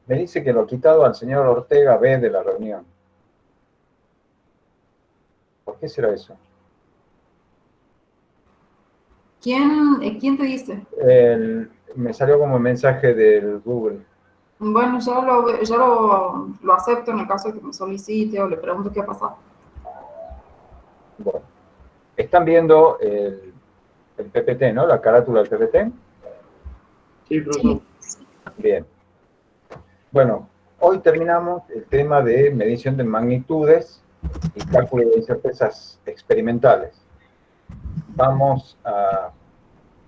Me dice que lo ha quitado al señor Ortega B de la reunión. ¿Por qué será eso? ¿Quién te dice? Me salió como mensaje del Google. Bueno, ya lo acepto en el caso de que me solicite o le pregunto qué ha pasado. Bueno, están viendo el PPT, ¿no? La carátula del PPT. Sí, profesor. Bien. Bueno, hoy terminamos el tema de medición de magnitudes y cálculo de incertezas experimentales. Vamos a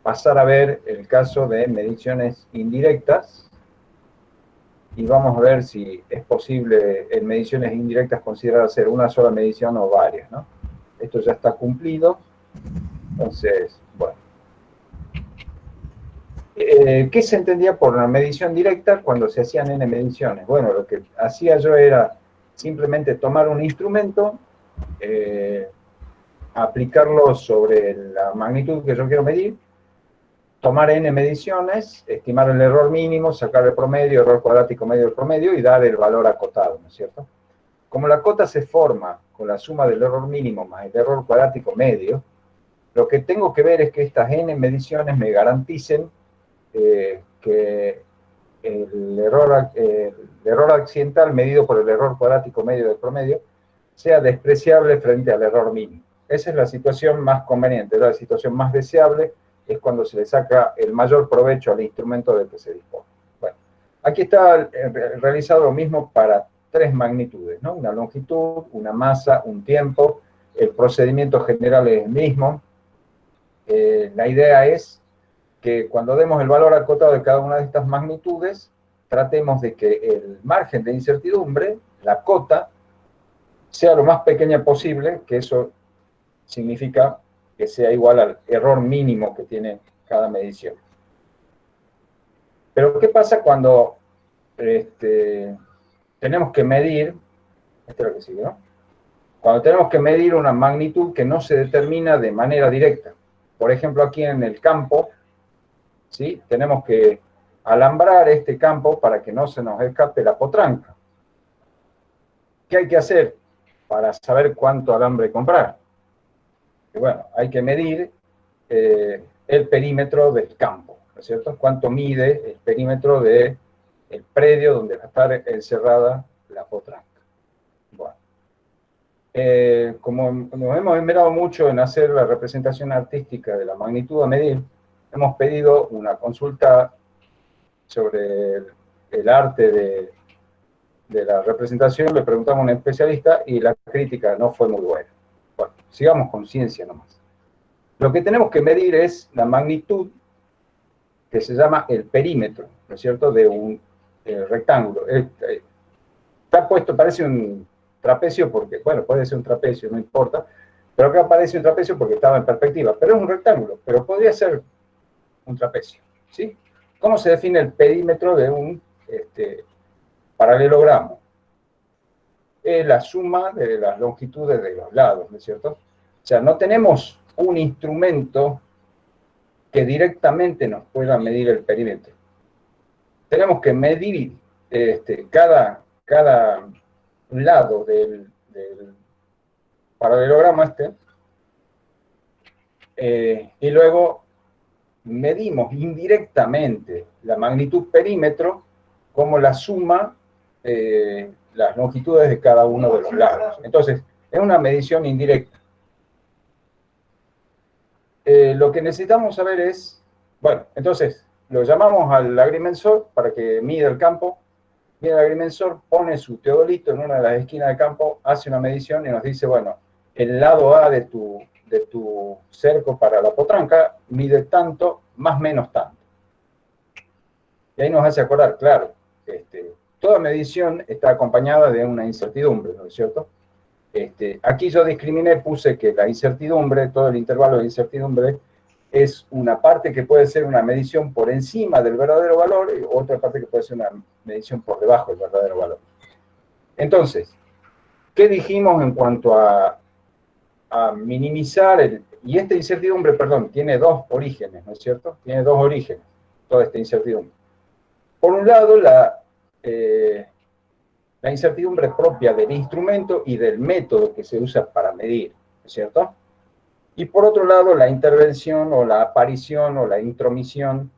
pasar a ver el caso de mediciones indirectas y vamos a ver si es posible en mediciones indirectas considerar hacer una sola medición o varias, ¿no? Esto ya está cumplido. Entonces, bueno. ¿Qué se entendía por una medición directa cuando se hacían n mediciones? Bueno, lo que hacía yo era simplemente tomar un instrumento, aplicarlo sobre la magnitud que yo quiero medir, tomar n mediciones, estimar el error mínimo, sacar el promedio, error cuadrático medio del promedio y dar el valor acotado, ¿no es cierto? Como la cota se forma con la suma del error mínimo más el error cuadrático medio, lo que tengo que ver es que estas n mediciones me garanticen que el error accidental medido por el error cuadrático medio del promedio sea despreciable frente al error mínimo. Esa es la situación más conveniente. La situación más deseable es cuando se le saca el mayor provecho al instrumento del que se dispone. Bueno, aquí está realizado lo mismo para tres magnitudes, ¿no? Una longitud, una masa, un tiempo. El procedimiento general es el mismo. La idea es que cuando demos el valor acotado de cada una de estas magnitudes, tratemos de que el margen de incertidumbre, la cota, sea lo más pequeña posible, que eso significa que sea igual al error mínimo que tiene cada medición. Pero ¿qué pasa cuando tenemos que medir, esto es lo que sigue, ¿no? Cuando tenemos que medir una magnitud que no se determina de manera directa? Por ejemplo, aquí en el campo, ¿sí? Tenemos que alambrar este campo para que no se nos escape la potranca. ¿Qué hay que hacer para saber cuánto alambre comprar? Y bueno, hay que medir el perímetro del campo, ¿no es cierto? ¿Cuánto mide el perímetro del predio donde va a estar encerrada la potranca? Bueno. Como nos hemos esmerado mucho en hacer la representación artística de la magnitud a medir, hemos pedido una consulta sobre el arte de la representación, le preguntamos a un especialista y la crítica no fue muy buena. Bueno, sigamos con ciencia nomás. Lo que tenemos que medir es la magnitud que se llama el perímetro, ¿no es cierto?, de un rectángulo. Está puesto, parece un trapecio porque, bueno, puede ser un trapecio, no importa, pero acá parece un trapecio porque estaba en perspectiva, pero es un rectángulo, pero podría ser un trapecio, ¿sí? ¿Cómo se define el perímetro de un paralelogramo? Es la suma de las longitudes de los lados, ¿no es cierto? O sea, no tenemos un instrumento que directamente nos pueda medir el perímetro. Tenemos que medir cada lado del paralelogramo y luego medimos indirectamente la magnitud perímetro como la suma las longitudes de cada uno de los lados. Entonces, es una medición indirecta. Lo que necesitamos saber es, bueno, entonces, lo llamamos al agrimensor para que mida el campo. Viene el agrimensor, pone su teodolito en una de las esquinas del campo, hace una medición y nos dice, bueno, el lado A de tu cerco para la potranca mide tanto, más menos tanto. Y ahí nos hace acordar, claro, toda medición está acompañada de una incertidumbre, ¿no es cierto? Aquí yo discriminé, puse que la incertidumbre, todo el intervalo de incertidumbre, es una parte que puede ser una medición por encima del verdadero valor y otra parte que puede ser una medición por debajo del verdadero valor. Entonces, ¿qué dijimos en cuanto a minimizar y esta incertidumbre, perdón, tiene dos orígenes, ¿no es cierto? Tiene dos orígenes, toda esta incertidumbre. Por un lado, la incertidumbre propia del instrumento y del método que se usa para medir, ¿cierto? Y por otro lado, la intervención o la aparición o la intromisión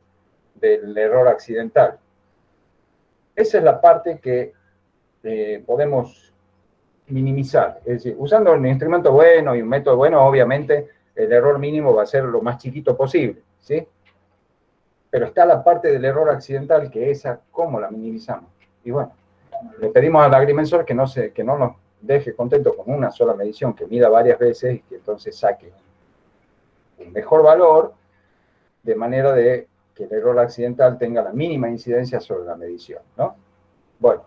del error accidental. Esa es la parte que podemos minimizar. Es decir, usando un instrumento bueno y un método bueno, obviamente el error mínimo va a ser lo más chiquito posible, ¿sí? Pero está la parte del error accidental, que esa, ¿cómo la minimizamos? Y bueno, le pedimos al agrimensor que no nos deje contento con una sola medición, que mida varias veces y que entonces saque un mejor valor, de manera de que el error accidental tenga la mínima incidencia sobre la medición, ¿no? Bueno,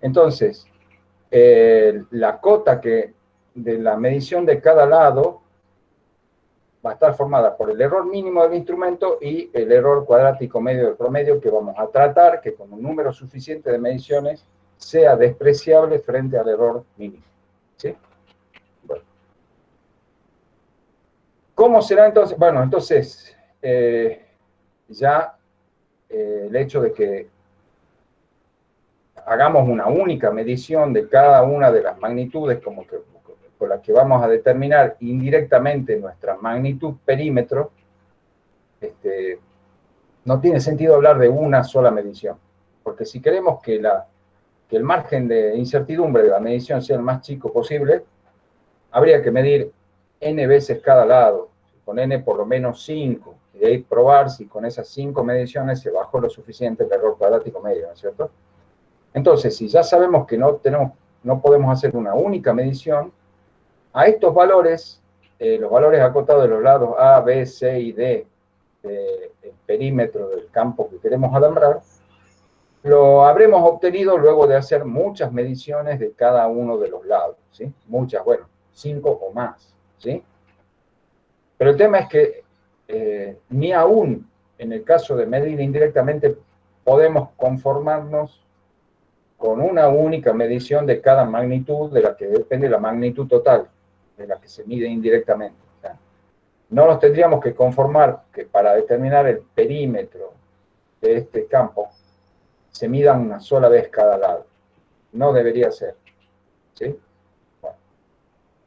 entonces, la cota de la medición de cada lado va a estar formada por el error mínimo del instrumento y el error cuadrático medio del promedio, que vamos a tratar que con un número suficiente de mediciones sea despreciable frente al error mínimo, ¿sí? Bueno. ¿Cómo será entonces? Bueno, entonces, ya el hecho de que hagamos una única medición de cada una de las magnitudes con la que vamos a determinar indirectamente nuestra magnitud perímetro, no tiene sentido hablar de una sola medición, porque si queremos que el margen de incertidumbre de la medición sea el más chico posible, habría que medir n veces cada lado, con n por lo menos 5, y de ahí probar si con esas 5 mediciones se bajó lo suficiente el error cuadrático medio, ¿no es cierto? Entonces, si ya sabemos que no podemos hacer una única medición, a estos valores, los valores acotados de los lados A, B, C y D del perímetro del campo que queremos alambrar, lo habremos obtenido luego de hacer muchas mediciones de cada uno de los lados, ¿sí? Muchas, bueno, 5 o más, ¿sí? Pero el tema es que ni aún en el caso de medir indirectamente podemos conformarnos con una única medición de cada magnitud, de la que depende la magnitud total, de la que se mide indirectamente. O sea, no nos tendríamos que conformar que para determinar el perímetro de este campo se midan una sola vez cada lado. No debería ser, ¿sí? Bueno.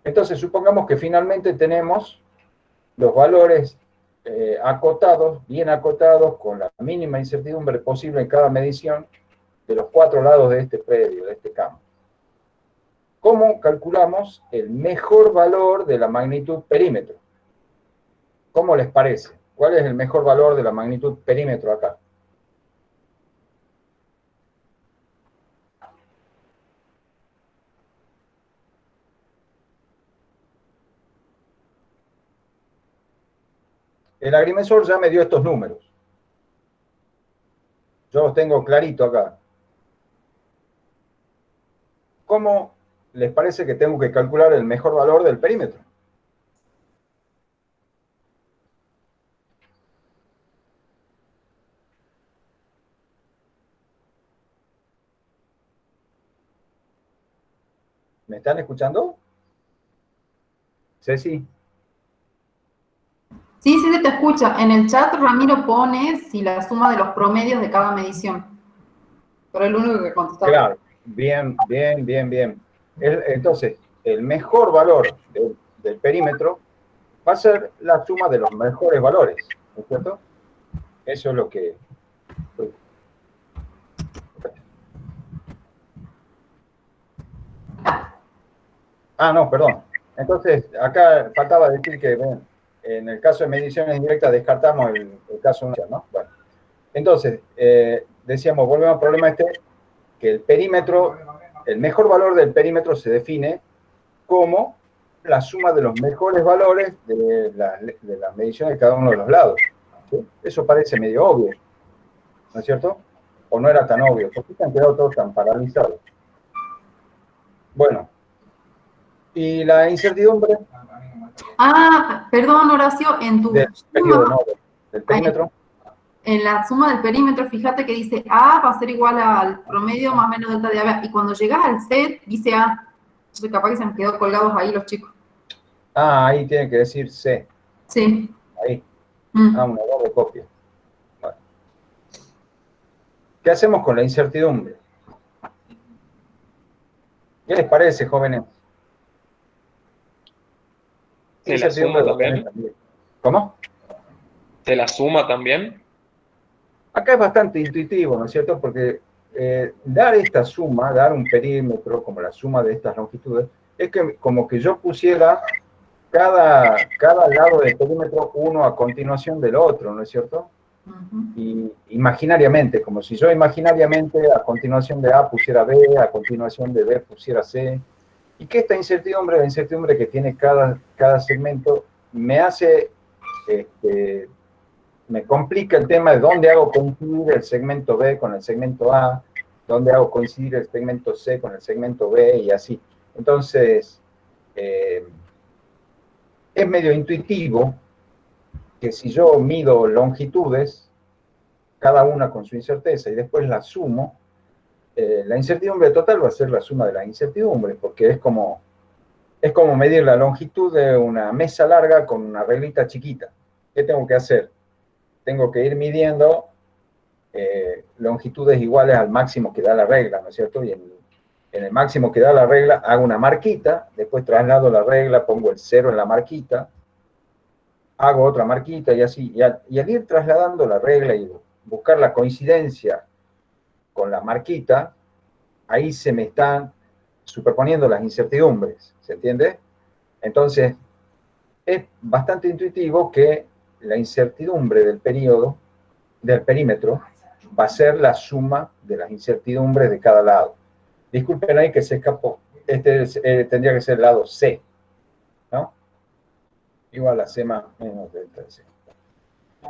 Entonces, supongamos que finalmente tenemos los valores acotados, bien acotados, con la mínima incertidumbre posible en cada medición, de los 4 lados de este predio, de este campo. ¿Cómo calculamos el mejor valor de la magnitud perímetro? ¿Cómo les parece? ¿Cuál es el mejor valor de la magnitud perímetro acá? El agrimensor ya me dio estos números. Yo los tengo clarito acá. ¿Cómo les parece que tengo que calcular el mejor valor del perímetro? ¿Me están escuchando? Ceci. Sí, sí se te escucha. En el chat Ramiro pone si la suma de los promedios de cada medición. Pero es lo único que contestaba. Claro, bien, bien, bien, bien. Entonces, el mejor valor del perímetro va a ser la suma de los mejores valores, ¿no es cierto? Eso es lo que... Ah, no, perdón. Entonces, acá faltaba decir que bueno, en el caso de mediciones indirectas descartamos el caso, ¿no? Bueno, entonces, decíamos, volvemos al problema que el perímetro, el mejor valor del perímetro se define como la suma de los mejores valores de las mediciones de cada uno de los lados, ¿sí? Eso parece medio obvio, ¿no es cierto? O no era tan obvio. ¿Por qué se han quedado todos tan paralizados? Bueno, y la incertidumbre Ah, perdón, Horacio, en tu del periodo, suma, ¿no? Del perímetro. en la suma del perímetro, fíjate que dice A va a ser igual al promedio más o menos delta de A. Y cuando llegas al set, dice A. Entonces capaz que se han quedado colgados ahí los chicos. Ah, ahí tiene que decir C. Sí. Ahí. Ah, una doble copia. Bueno. ¿Qué hacemos con la incertidumbre? ¿Qué les parece, jóvenes? ¿Se la suma también? ¿Cómo? ¿Se la suma también? Acá es bastante intuitivo, ¿no es cierto? Porque dar esta suma, dar un perímetro como la suma de estas longitudes, es que como que yo pusiera cada lado del perímetro uno a continuación del otro, ¿no es cierto? Y imaginariamente, como si yo imaginariamente a continuación de A pusiera B, a continuación de B pusiera C, y que esta incertidumbre, la incertidumbre que tiene cada segmento, me hace, me complica el tema de dónde hago coincidir el segmento B con el segmento A, dónde hago coincidir el segmento C con el segmento B y así. Entonces, es medio intuitivo que si yo mido longitudes, cada una con su incerteza, y después la sumo, la incertidumbre total va a ser la suma de las incertidumbres, porque es como medir la longitud de una mesa larga con una reglita chiquita. ¿Qué tengo que hacer? Tengo que ir midiendo longitudes iguales al máximo que da la regla, ¿no es cierto? Y en el máximo que da la regla hago una marquita, después traslado la regla, pongo el 0 en la marquita, hago otra marquita y así. Y al ir trasladando la regla y buscar la coincidencia con la marquita, ahí se me están superponiendo las incertidumbres, ¿se entiende? Entonces, es bastante intuitivo que la incertidumbre del perímetro, va a ser la suma de las incertidumbres de cada lado. Disculpen ahí que se escapó. Tendría que ser el lado C, ¿no? Igual a C más menos delta de C.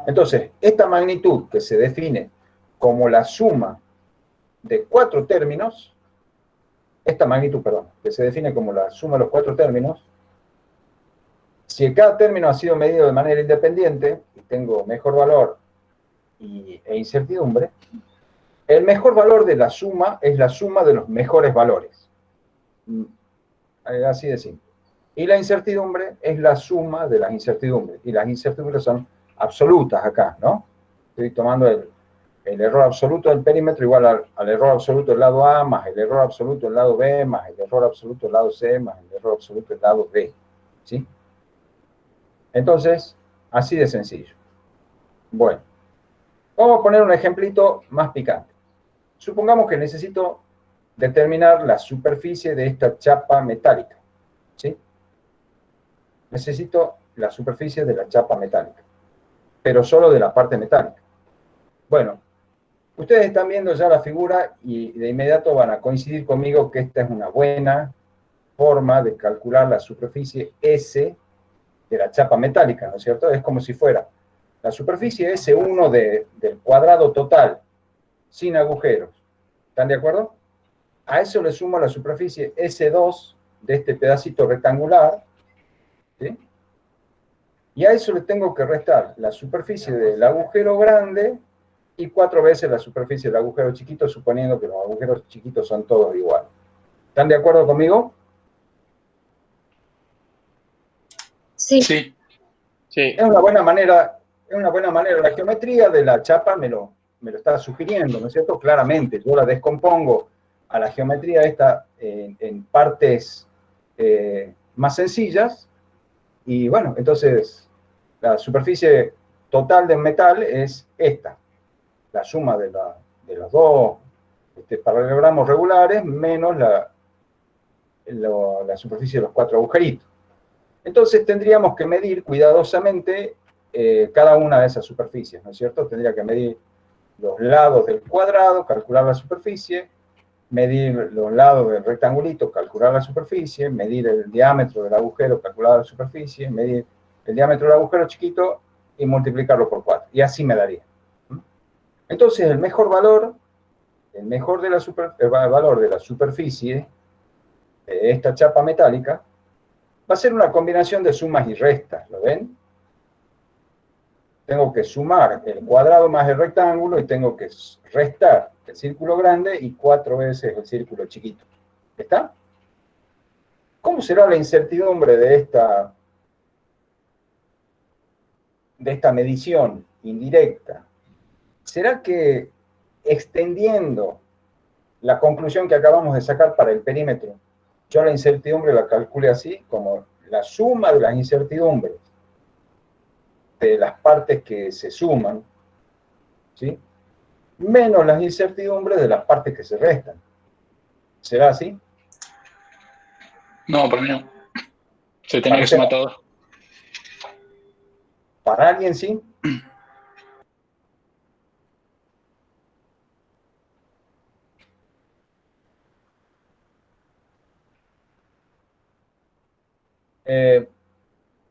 Entonces, esta magnitud que se define como la suma de 4 términos, que se define como la suma de los 4 términos, si cada término ha sido medido de manera independiente, y tengo mejor valor e incertidumbre, el mejor valor de la suma es la suma de los mejores valores. Así de simple. Y la incertidumbre es la suma de las incertidumbres. Y las incertidumbres son absolutas acá, ¿no? Estoy tomando el error absoluto del perímetro igual al error absoluto del lado A, más el error absoluto del lado B, más el error absoluto del lado C, más el error absoluto del lado D. ¿Sí? Entonces, así de sencillo. Bueno, vamos a poner un ejemplito más picante. Supongamos que necesito determinar la superficie de esta chapa metálica. ¿Sí? Necesito la superficie de la chapa metálica, pero solo de la parte metálica. Bueno, ustedes están viendo ya la figura y de inmediato van a coincidir conmigo que esta es una buena forma de calcular la superficie S de la chapa metálica, ¿no es cierto? Es como si fuera la superficie S1 del cuadrado total, sin agujeros. ¿Están de acuerdo? A eso le sumo la superficie S2 de este pedacito rectangular, ¿sí? Y a eso le tengo que restar la superficie del agujero grande y 4 veces la superficie del agujero chiquito, suponiendo que los agujeros chiquitos son todos iguales. ¿Están de acuerdo conmigo? Sí. Sí. Sí. Es una buena manera, la geometría de la chapa me lo está sugiriendo, ¿no es cierto? Claramente, yo la descompongo a la geometría esta en partes más sencillas, y bueno, entonces la superficie total del metal es esta, la suma de los dos paralelogramos regulares menos la superficie de los 4 agujeritos. Entonces tendríamos que medir cuidadosamente cada una de esas superficies, ¿no es cierto? Tendría que medir los lados del cuadrado, calcular la superficie, medir los lados del rectangulito, calcular la superficie, medir el diámetro del agujero, calcular la superficie, medir el diámetro del agujero chiquito y multiplicarlo por 4. Y así me daría. Entonces el mejor valor de la superficie de esta chapa metálica va a ser una combinación de sumas y restas, ¿lo ven? Tengo que sumar el cuadrado más el rectángulo y tengo que restar el círculo grande y 4 veces el círculo chiquito. ¿Está? ¿Cómo será la incertidumbre de esta medición indirecta? ¿Será que extendiendo la conclusión que acabamos de sacar para el perímetro, yo la incertidumbre la calculé así, como la suma de las incertidumbres de las partes que se suman, ¿sí? Menos las incertidumbres de las partes que se restan. ¿Será así? No, para mí no. Se tenía Para que usted, sumar todo. ¿para alguien sí?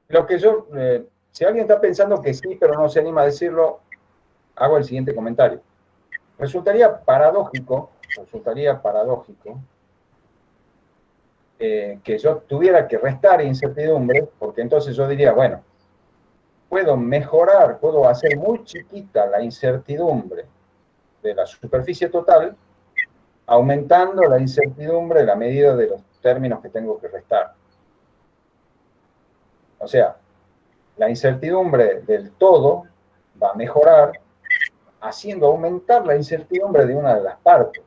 Lo que yo, si alguien está pensando que sí, pero no se anima a decirlo, hago el siguiente comentario. Resultaría paradójico que yo tuviera que restar incertidumbre, porque entonces yo diría, bueno, puedo mejorar, puedo hacer muy chiquita la incertidumbre de la superficie total, aumentando la incertidumbre en la medida de los términos que tengo que restar. O sea, la incertidumbre del todo va a mejorar haciendo aumentar la incertidumbre de una de las partes.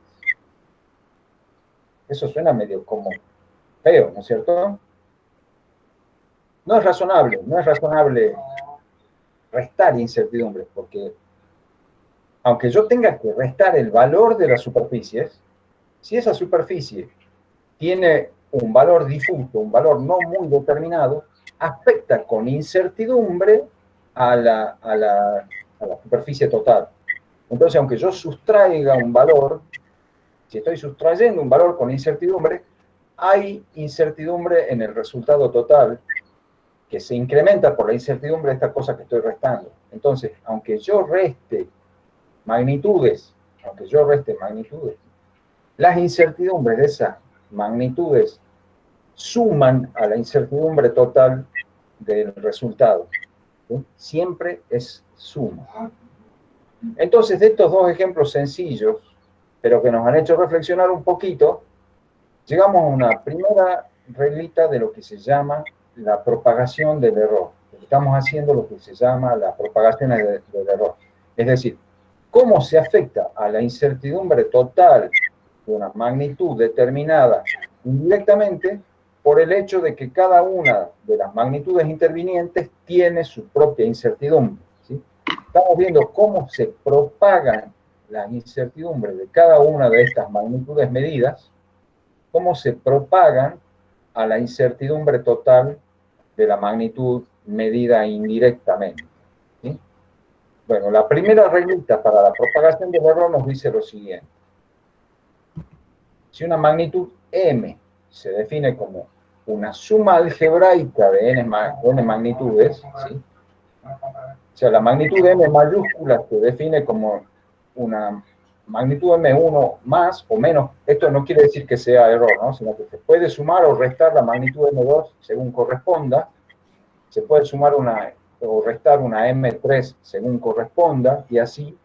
Eso suena medio como feo, ¿no es cierto? No es razonable restar incertidumbre, porque aunque yo tenga que restar el valor de las superficies, si esa superficie tiene un valor difuso, un valor no muy determinado, afecta con incertidumbre a la superficie total. Entonces, aunque yo sustraiga un valor, si estoy sustrayendo un valor con incertidumbre, hay incertidumbre en el resultado total que se incrementa por la incertidumbre de esta cosa que estoy restando. Entonces, aunque yo reste magnitudes, las incertidumbres de esas magnitudes suman a la incertidumbre total del resultado. ¿Sí? Siempre es suma. Entonces, de estos dos ejemplos sencillos, pero que nos han hecho reflexionar un poquito, llegamos a una primera reglita de lo que se llama la propagación del error. Estamos haciendo lo que se llama la propagación del error. Es decir, cómo se afecta a la incertidumbre total de una magnitud determinada indirectamente por el hecho de que cada una de las magnitudes intervinientes tiene su propia incertidumbre. ¿Sí? Estamos viendo cómo se propagan las incertidumbres de cada una de estas magnitudes medidas, cómo se propagan a la incertidumbre total de la magnitud medida indirectamente. ¿Sí? Bueno, la primera reglita para la propagación del error nos dice lo siguiente. Si una magnitud m se define como una suma algebraica de n magnitudes, ¿sí? O sea, la magnitud m mayúscula se define como una magnitud m1 más o menos. Esto no quiere decir que sea error, ¿no? Sino que se puede sumar o restar la magnitud m2 según corresponda. Se puede sumar o restar una m3 según corresponda, y así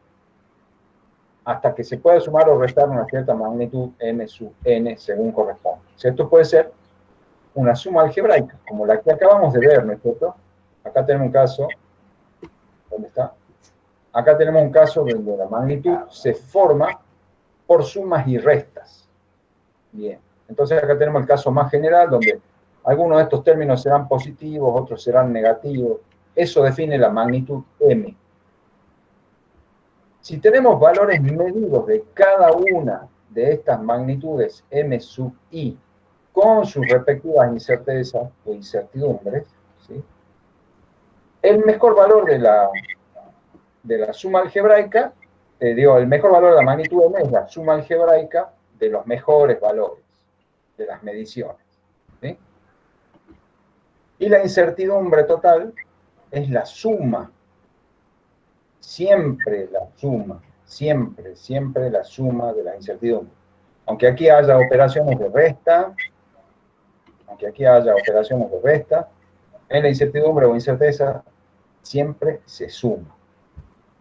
hasta que se pueda sumar o restar una cierta magnitud m sub n según corresponda. O sea, esto puede ser una suma algebraica, como la que acabamos de ver, ¿no es cierto? Acá tenemos un caso, ¿dónde está? Acá tenemos un caso donde la magnitud se forma por sumas y restas. Bien, entonces acá tenemos el caso más general, donde algunos de estos términos serán positivos, otros serán negativos. Eso define la magnitud m. Si tenemos valores medidos de cada una de estas magnitudes m sub i con sus respectivas incertezas o incertidumbres, ¿sí? El mejor valor de la suma algebraica, el mejor valor de la magnitud m es la suma algebraica de los mejores valores de las mediciones. ¿Sí? Y la incertidumbre total es la suma. Siempre la suma, siempre la suma de la incertidumbre. Aunque aquí haya operaciones de resta, en la incertidumbre o incerteza siempre se suma.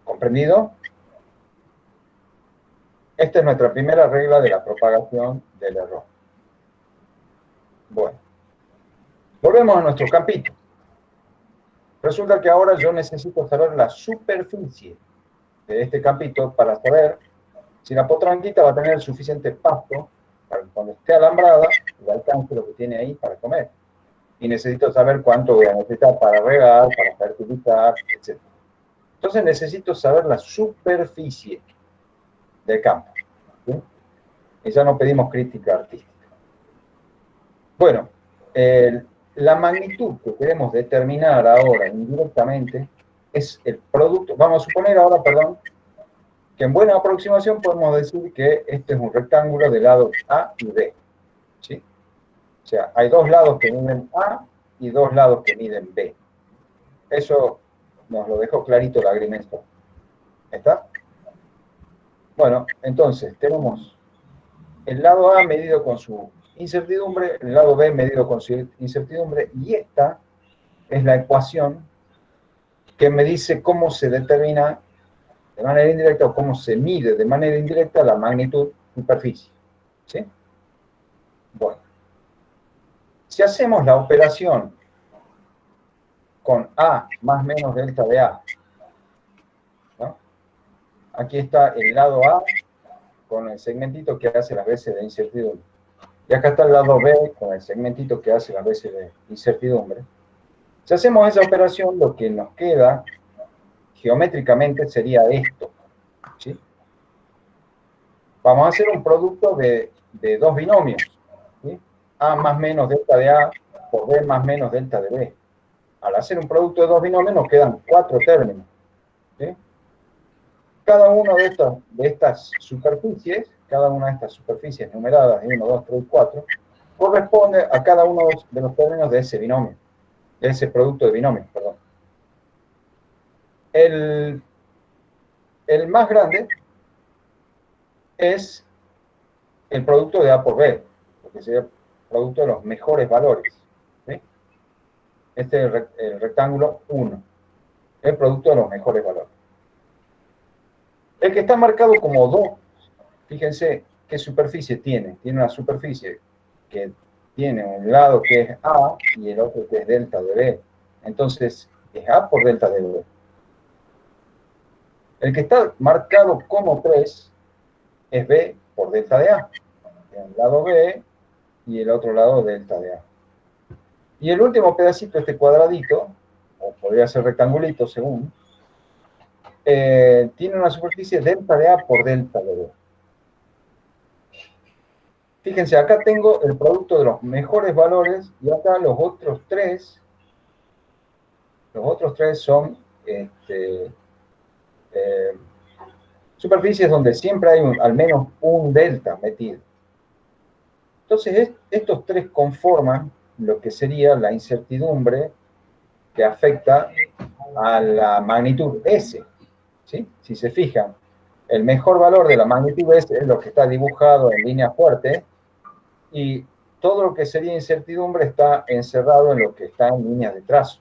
¿Comprendido? Esta es nuestra primera regla de la propagación del error. Bueno, volvemos a nuestro campito. Resulta que ahora yo necesito saber la superficie de este campito para saber si la potranquita va a tener suficiente pasto para que cuando esté alambrada, le alcance lo que tiene ahí para comer. Y necesito saber cuánto voy a necesitar para regar, para fertilizar, etc. Entonces necesito saber la superficie del campo. ¿Sí? Y ya no pedimos crítica artística. Bueno, la magnitud que queremos determinar ahora indirectamente es el producto. Vamos a suponer ahora, perdón, que en buena aproximación podemos decir que este es un rectángulo de lados A y B. ¿Sí? O sea, hay dos lados que miden A y dos lados que miden B. Eso nos lo dejó clarito la agrimensor. ¿Está? Bueno, entonces tenemos el lado A medido con su incertidumbre, el lado B medido con su incertidumbre, y esta es la ecuación que me dice cómo se determina de manera indirecta o cómo se mide de manera indirecta la magnitud superficie. ¿Sí? Bueno, si hacemos la operación con A más menos delta de A, ¿no? Aquí está el lado A con el segmentito que hace las veces de incertidumbre. Y acá está el lado B con el segmentito que hace las veces de incertidumbre. Si hacemos esa operación, lo que nos queda geométricamente sería esto. ¿Sí? Vamos a hacer un producto de dos binomios. ¿Sí? A más menos delta de A por B más menos delta de B. Al hacer un producto de dos binomios nos quedan 4 términos. ¿Sí? Cada una de estas superficies, cada una de estas superficies numeradas de 1, 2, 3 y 4, corresponde a cada uno de los términos de ese binomio, de ese producto de binomios, perdón. El más grande es el producto de A por B, porque sería el producto de los mejores valores. ¿Sí? Este es el rectángulo 1, el producto de los mejores valores. El que está marcado como 2, fíjense qué superficie tiene. Tiene una superficie que tiene un lado que es A y el otro que es delta de B. Entonces, es A por delta de B. El que está marcado como 3 es B por delta de A. Un lado B y el otro lado delta de A. Y el último pedacito, este cuadradito, o podría ser rectangulito según, tiene una superficie delta de A por delta de B. Fíjense, acá tengo el producto de los mejores valores y acá los otros tres son superficies donde siempre hay al menos un delta metido. Entonces, estos tres conforman lo que sería la incertidumbre que afecta a la magnitud S. ¿Sí? Si se fijan, el mejor valor de la magnitud S es lo que está dibujado en línea fuerte, y todo lo que sería incertidumbre está encerrado en lo que está en líneas de trazo.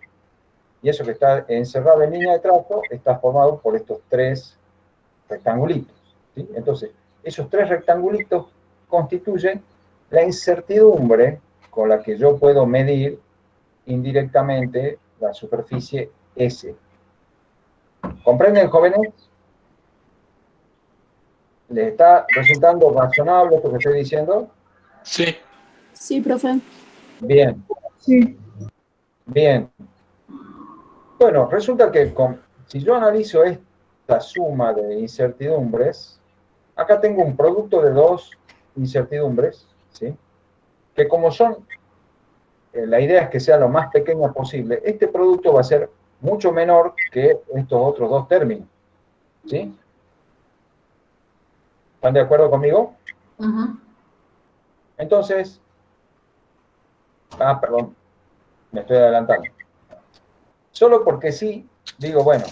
Y eso que está encerrado en línea de trazo está formado por estos tres rectangulitos. ¿Sí? Entonces, esos tres rectangulitos constituyen la incertidumbre con la que yo puedo medir indirectamente la superficie S. ¿Comprenden, jóvenes? ¿Les está resultando razonable esto que estoy diciendo? Sí. Sí, profe. Bien. Sí. Bien. Bueno, resulta que si yo analizo esta suma de incertidumbres, acá tengo un producto de dos incertidumbres, ¿sí? Que como son, la idea es que sea lo más pequeña posible, este producto va a ser mucho menor que estos otros dos términos, ¿sí? ¿Están de acuerdo conmigo? Ujú. Entonces, perdón, me estoy adelantando. Solo porque sí, digo, bueno,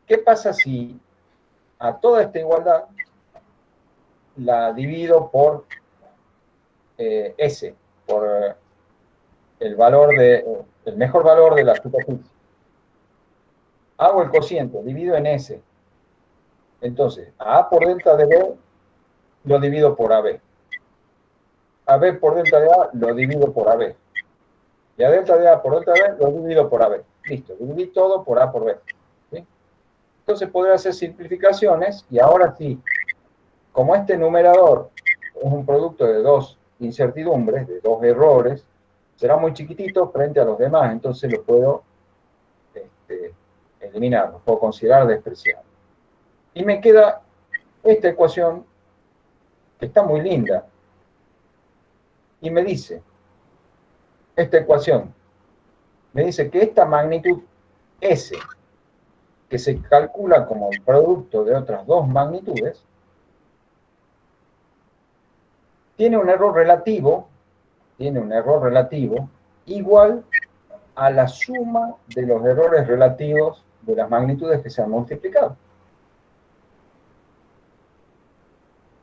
¿qué pasa si a toda esta igualdad la divido por S, por el mejor valor de la superficie? Hago el cociente, divido en S. Entonces, a A por delta de B lo divido por AB. A B por delta de A lo divido por AB. Y a delta de A por delta de B lo divido por AB. Listo, dividí todo por A por B. ¿Sí? Entonces podré hacer simplificaciones y ahora sí, como este numerador es un producto de dos incertidumbres, de dos errores, será muy chiquitito frente a los demás, entonces lo puedo eliminar, lo puedo considerar despreciable. Y me queda esta ecuación que está muy linda. Y me dice, esta ecuación, me dice que esta magnitud S, que se calcula como el producto de otras dos magnitudes, tiene un error relativo igual a la suma de los errores relativos de las magnitudes que se han multiplicado.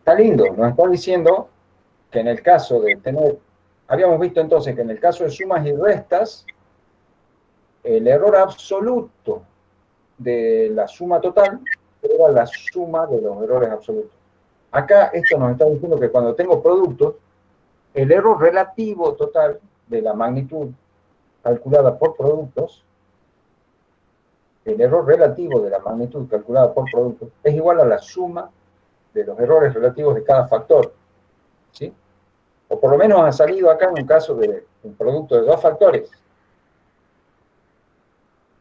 Está lindo, nos está diciendo que en el caso de tener, habíamos visto entonces que en el caso de sumas y restas, el error absoluto de la suma total era la suma de los errores absolutos. Acá esto nos está diciendo que cuando tengo productos, el error relativo total de la magnitud calculada por productos, el error relativo de la magnitud calculada por productos es igual a la suma de los errores relativos de cada factor, ¿sí? O por lo menos ha salido acá en un caso de un producto de dos factores.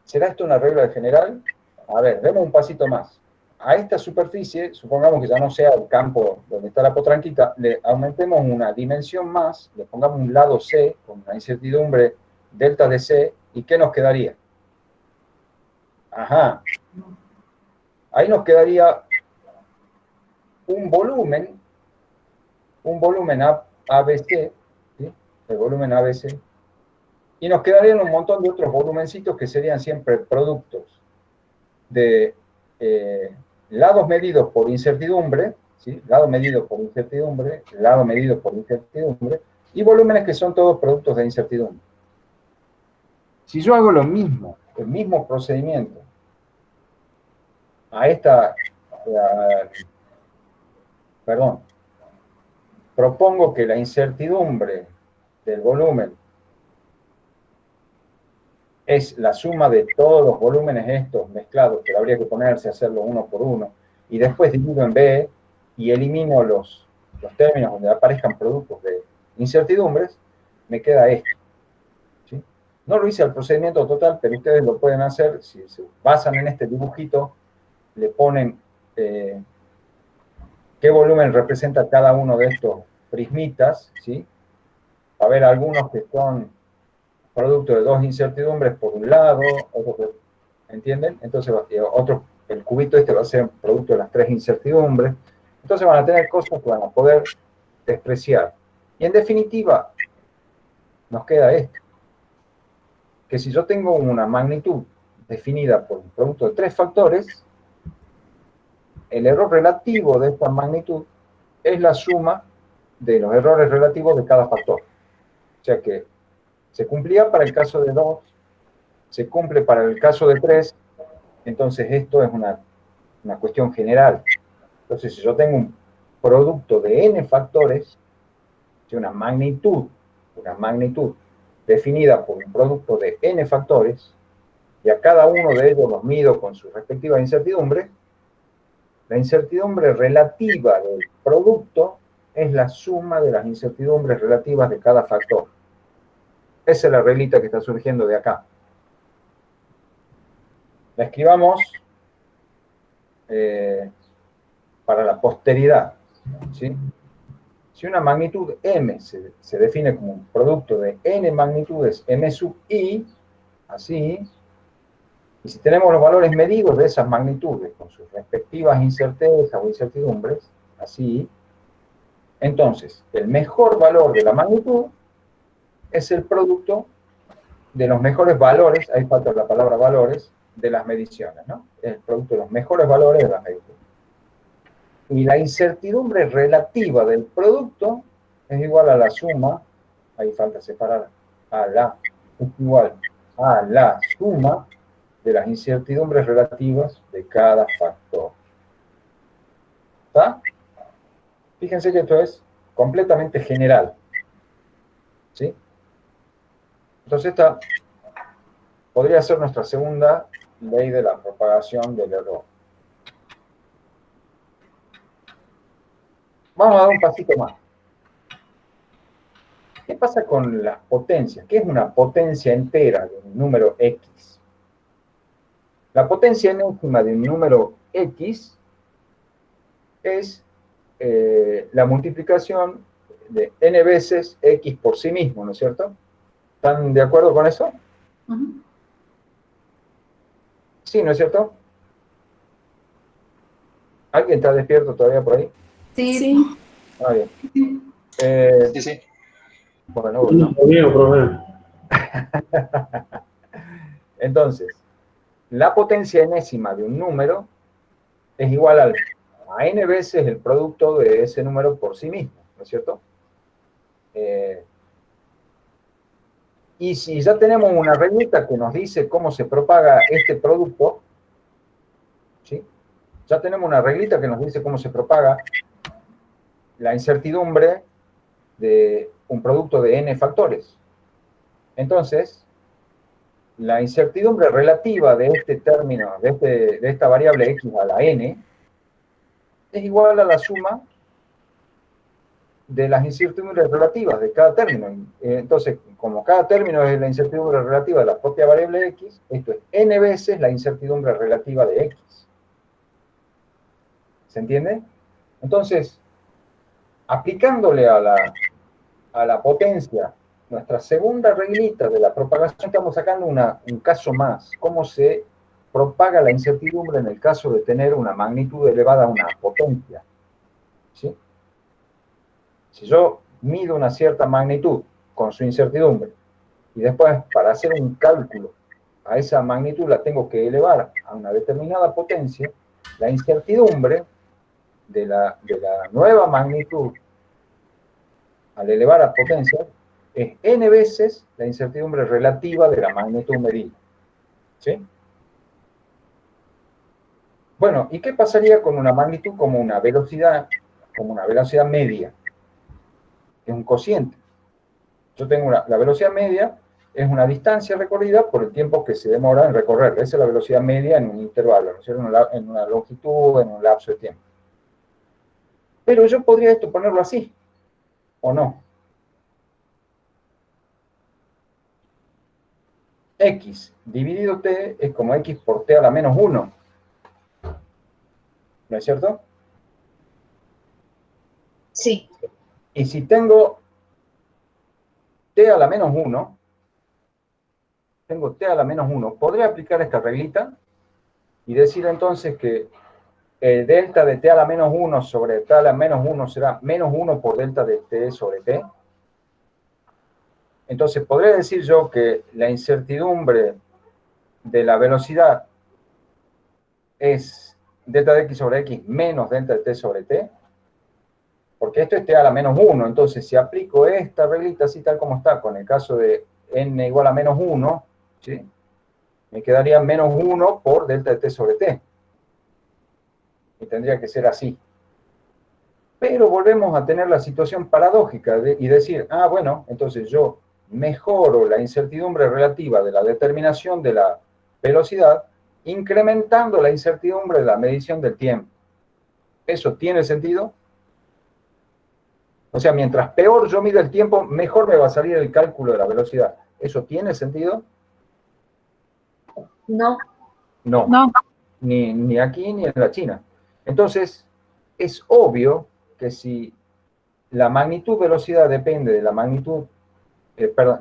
¿Será esto una regla general? A ver, demos un pasito más. A esta superficie, supongamos que ya no sea el campo donde está la potranquita, le aumentemos una dimensión más, le pongamos un lado C, con una incertidumbre delta de C, ¿y qué nos quedaría? Ajá. Ahí nos quedaría un volumen ABC, ¿sí? El volumen ABC, y nos quedarían un montón de otros volumencitos que serían siempre productos de lados medidos por incertidumbre, ¿sí? Lado medido por incertidumbre, lado medido por incertidumbre, y volúmenes que son todos productos de incertidumbre. Si yo hago lo mismo, el mismo procedimiento, propongo que la incertidumbre del volumen es la suma de todos los volúmenes estos mezclados, que habría que ponerse a hacerlo uno por uno, y después divido en B y elimino los términos donde aparezcan productos de incertidumbres, me queda esto, ¿sí? No lo hice al procedimiento total, pero ustedes lo pueden hacer, si se basan en este dibujito, le ponen qué volumen representa cada uno de estos prismitas, ¿sí? Va a haber algunos que son producto de dos incertidumbres por un lado, otro que, ¿entienden? Entonces, otro, el cubito este va a ser producto de las tres incertidumbres. Entonces van a tener cosas que van a poder despreciar. Y en definitiva, nos queda esto. Que si yo tengo una magnitud definida por un producto de tres factores, el error relativo de esta magnitud es la suma de los errores relativos de cada factor. O sea que se cumplía para el caso de 2, se cumple para el caso de 3, entonces esto es una cuestión general. Entonces, si yo tengo un producto de n factores, una magnitud definida por un producto de n factores, y a cada uno de ellos los mido con su respectiva incertidumbre, la incertidumbre relativa del producto es la suma de las incertidumbres relativas de cada factor. Esa es la reglita que está surgiendo de acá. La escribamos para la posteridad, ¿sí? Si una magnitud m se define como un producto de n magnitudes m sub i, así, y si tenemos los valores medidos de esas magnitudes con sus respectivas incertezas o incertidumbres, así, entonces el mejor valor de la magnitud es el producto de los mejores valores, ahí falta la palabra valores, de las mediciones, ¿no? Es el producto de los mejores valores de las mediciones. Y la incertidumbre relativa del producto es igual a la suma, ahí falta separar, es igual a la suma de las incertidumbres relativas de cada factor. ¿Está? Fíjense que esto es completamente general, ¿sí? Entonces esta podría ser nuestra segunda ley de la propagación del error. Vamos a dar un pasito más. pasa con las potencias? ¿Qué es una potencia entera de un número X? La potencia enésima de un número X es la multiplicación de n veces X por sí mismo, ¿no es cierto? ¿Están de acuerdo con eso? Ujú. Sí, ¿no es cierto? ¿Alguien está despierto todavía por ahí? Sí. Ah, bien. Sí. Sí, sí. Bueno, bueno. Bien, profe. Entonces, la potencia enésima de un número es igual a n veces el producto de ese número por sí mismo, ¿no es cierto? Y si ya tenemos una reglita que nos dice cómo se propaga este producto, ¿sí? Ya tenemos una reglita que nos dice cómo se propaga la incertidumbre de un producto de n factores. Entonces, la incertidumbre relativa de este término, de esta variable x a la n, es igual a la suma de las incertidumbres relativas de cada término. Entonces, como cada término es la incertidumbre relativa de la propia variable x, esto es n veces la incertidumbre relativa de x. ¿Se entiende? Entonces, aplicándole a la potencia nuestra segunda reglita de la propagación, estamos sacando un caso más. ¿Cómo se propaga la incertidumbre en el caso de tener una magnitud elevada a una potencia? ¿Sí? Si yo mido una cierta magnitud con su incertidumbre y después para hacer un cálculo a esa magnitud la tengo que elevar a una determinada potencia, la incertidumbre de la nueva magnitud al elevar a potencia es n veces la incertidumbre relativa de la magnitud medida. ¿Sí? Bueno, ¿y qué pasaría con una magnitud como una velocidad media? Es un cociente. Yo tengo la velocidad media, es una distancia recorrida por el tiempo que se demora en recorrer. Esa es la velocidad media en un intervalo, ¿no es cierto? En una longitud, en un lapso de tiempo. Pero yo podría esto ponerlo así, ¿o no? X dividido t es como x por t a la menos 1. ¿No es cierto? Sí. Y si tengo t a la menos 1, podría aplicar esta reglita y decir entonces que el delta de t a la menos 1 sobre t a la menos 1 será menos 1 por delta de t sobre t. Entonces podría decir yo que la incertidumbre de la velocidad es delta de x sobre x menos delta de t sobre t, porque esto es t a la menos 1. Entonces, si aplico esta reglita así tal como está, con el caso de n igual a menos 1, ¿sí? Me quedaría menos 1 por delta de t sobre t. Y tendría que ser así. Pero volvemos a tener la situación paradójica y decir, ah, bueno, entonces yo mejoro la incertidumbre relativa de la determinación de la velocidad, incrementando la incertidumbre de la medición del tiempo. ¿Eso tiene sentido? O sea, mientras peor yo mida el tiempo, mejor me va a salir el cálculo de la velocidad. ¿Eso tiene sentido? No. No. Ni aquí ni en la China. Entonces, es obvio que si la magnitud velocidad depende de la magnitud, la